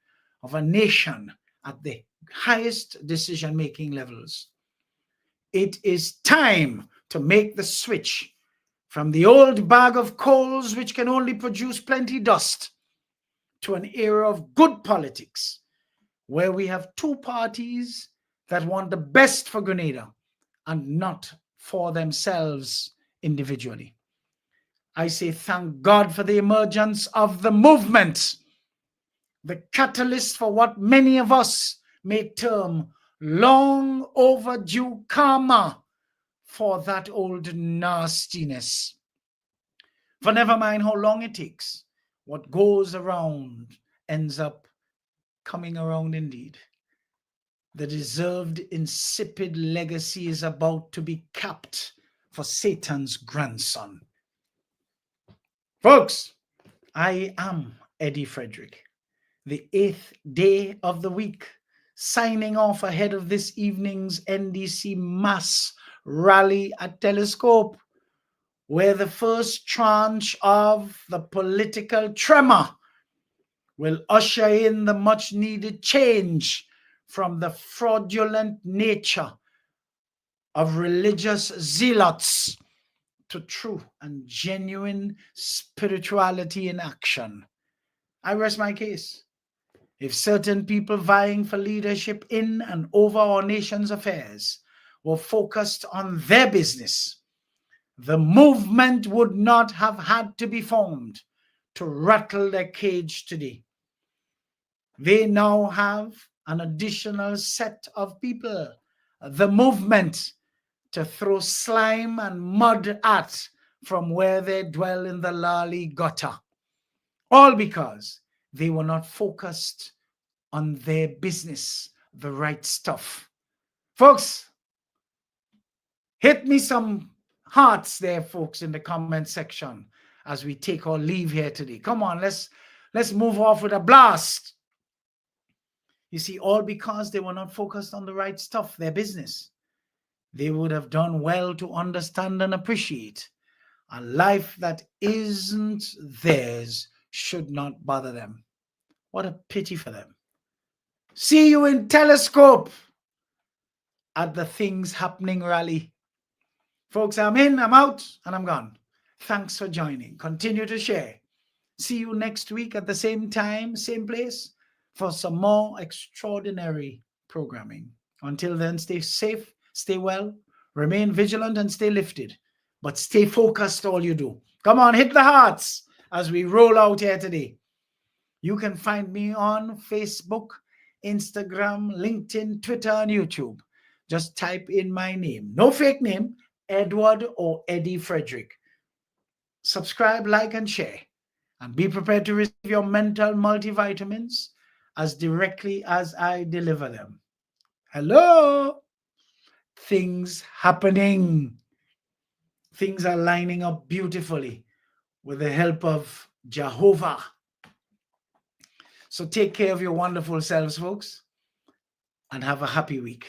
of a nation at the highest decision-making levels. It is time to make the switch from the old bag of coals, which can only produce plenty dust, to an era of good politics, where we have 2 parties that want the best for Grenada and not for themselves individually. I say thank God for the emergence of the movement, the catalyst for what many of us may term long overdue karma for that old nastiness. For never mind how long it takes, what goes around ends up coming around indeed. The deserved insipid legacy is about to be capped for Satan's grandson. Folks, I am Eddie Frederick, the 8th day of the week, signing off ahead of this evening's NDC mass rally at Telescope, where the first tranche of the political tremor will usher in the much needed change from the fraudulent nature of religious zealots to true and genuine spirituality in action. I rest my case. If certain people vying for leadership in and over our nation's affairs were focused on their business, the movement would not have had to be formed to rattle their cage today. They now have an additional set of people, the movement, to throw slime and mud at from where they dwell in the lolly gutter. All because they were not focused on their business, the right stuff. Folks, hit me some hearts there, folks, in the comment section as we take our leave here today. Come on, let's move off with a blast. You see, all because they were not focused on the right stuff, their business. They would have done well to understand and appreciate a life that isn't theirs should not bother them. What a pity for them. See you in Telescope at the Things Happening rally. Folks, I'm in, I'm out, and I'm gone. Thanks for joining. Continue to share. See you next week at the same time, same place, for some more extraordinary programming. Until then, stay safe, stay well, remain vigilant, and stay lifted. But stay focused all you do. Come on, hit the hearts as we roll out here today. You can find me on Facebook, Instagram, LinkedIn, Twitter, and YouTube. Just type in my name. No fake name, Edward or Eddie Frederick. Subscribe, like, and share. And be prepared to receive your mental multivitamins as directly as I deliver them. Hello. Things happening. Things are lining up beautifully with the help of Jehovah. So take care of your wonderful selves, folks, and have a happy week.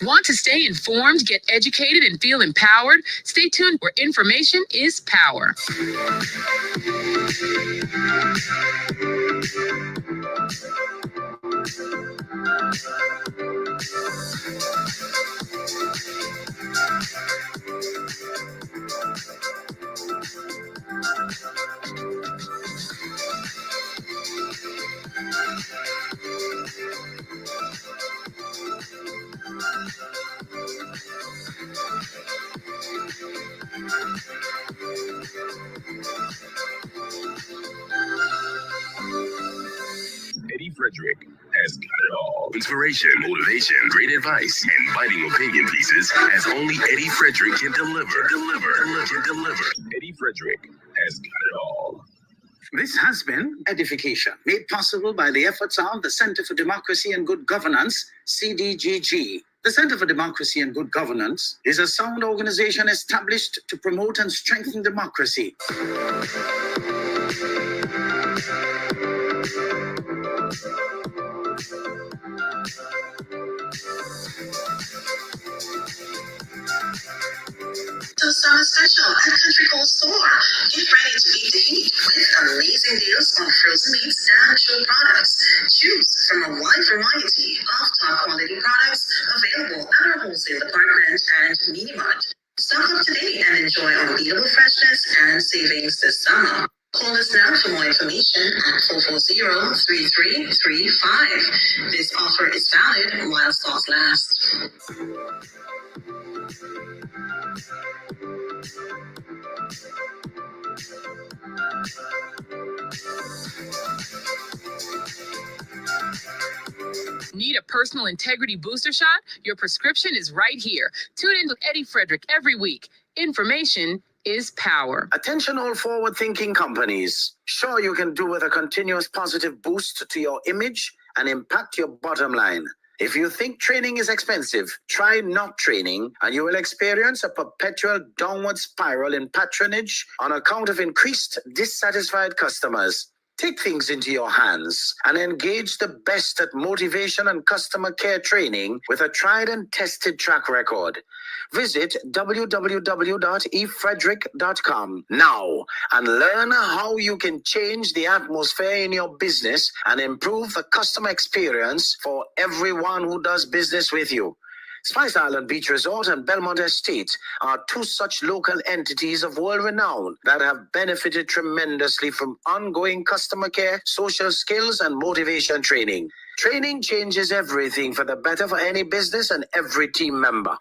Want to stay informed, get educated, and feel empowered? Stay tuned where information is power. Eddie Frederick has got it all. Inspiration, motivation, great advice, and biting opinion pieces as only Eddie Frederick can deliver. Eddie Frederick has got it all. This has been Edification, made possible by the efforts of the Center for Democracy and Good Governance, CDGG. The Center for Democracy and Good Governance is a sound organization established to promote and strengthen democracy. So summer special at Country Cold Store. Get ready to beat the heat with amazing deals on frozen meats and chilled products. Choose from a wide variety of top quality products available at our wholesale department and Mini Mart. Stock up today and enjoy unbeatable freshness and savings this summer. Call us now for more information at 440-3335. This offer is valid while stocks last. Need a personal integrity booster shot? Your prescription is right here. Tune in with Eddie Frederick every week. Information is power. Attention all forward-thinking companies. Sure, you can do with a continuous positive boost to your image and impact your bottom line. If you think training is expensive, try not training and you will experience a perpetual downward spiral in patronage on account of increased dissatisfied customers. Take things into your hands and engage the best at motivation and customer care training with a tried and tested track record. Visit www.efrederick.com now and learn how you can change the atmosphere in your business and improve the customer experience for everyone who does business with you. Spice Island Beach Resort and Belmont Estate are two such local entities of world renown that have benefited tremendously from ongoing customer care, social skills, and motivation training. Training changes everything for the better for any business and every team member.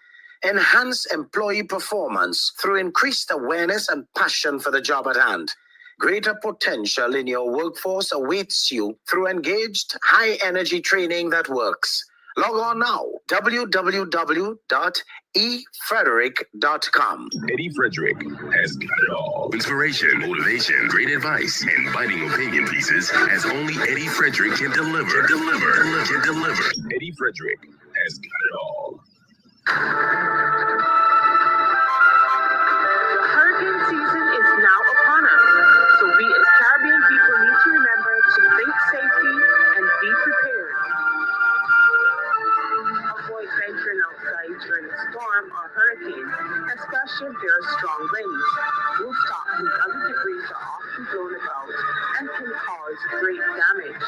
Enhance employee performance through increased awareness and passion for the job at hand. Greater potential in your workforce awaits you through engaged, high-energy training that works. Log on now, www.efrederick.com. Eddie Frederick has got it all. Inspiration, motivation, great advice, and biting opinion pieces as only Eddie Frederick can deliver. Eddie Frederick has got it all. Hurricane season is now upon us, so we as Caribbean people need to remember to think safety and be prepared. Avoid venturing outside during a storm or hurricane, especially if there are strong winds. Rooftops and other debris are often blown about and can cause great damage.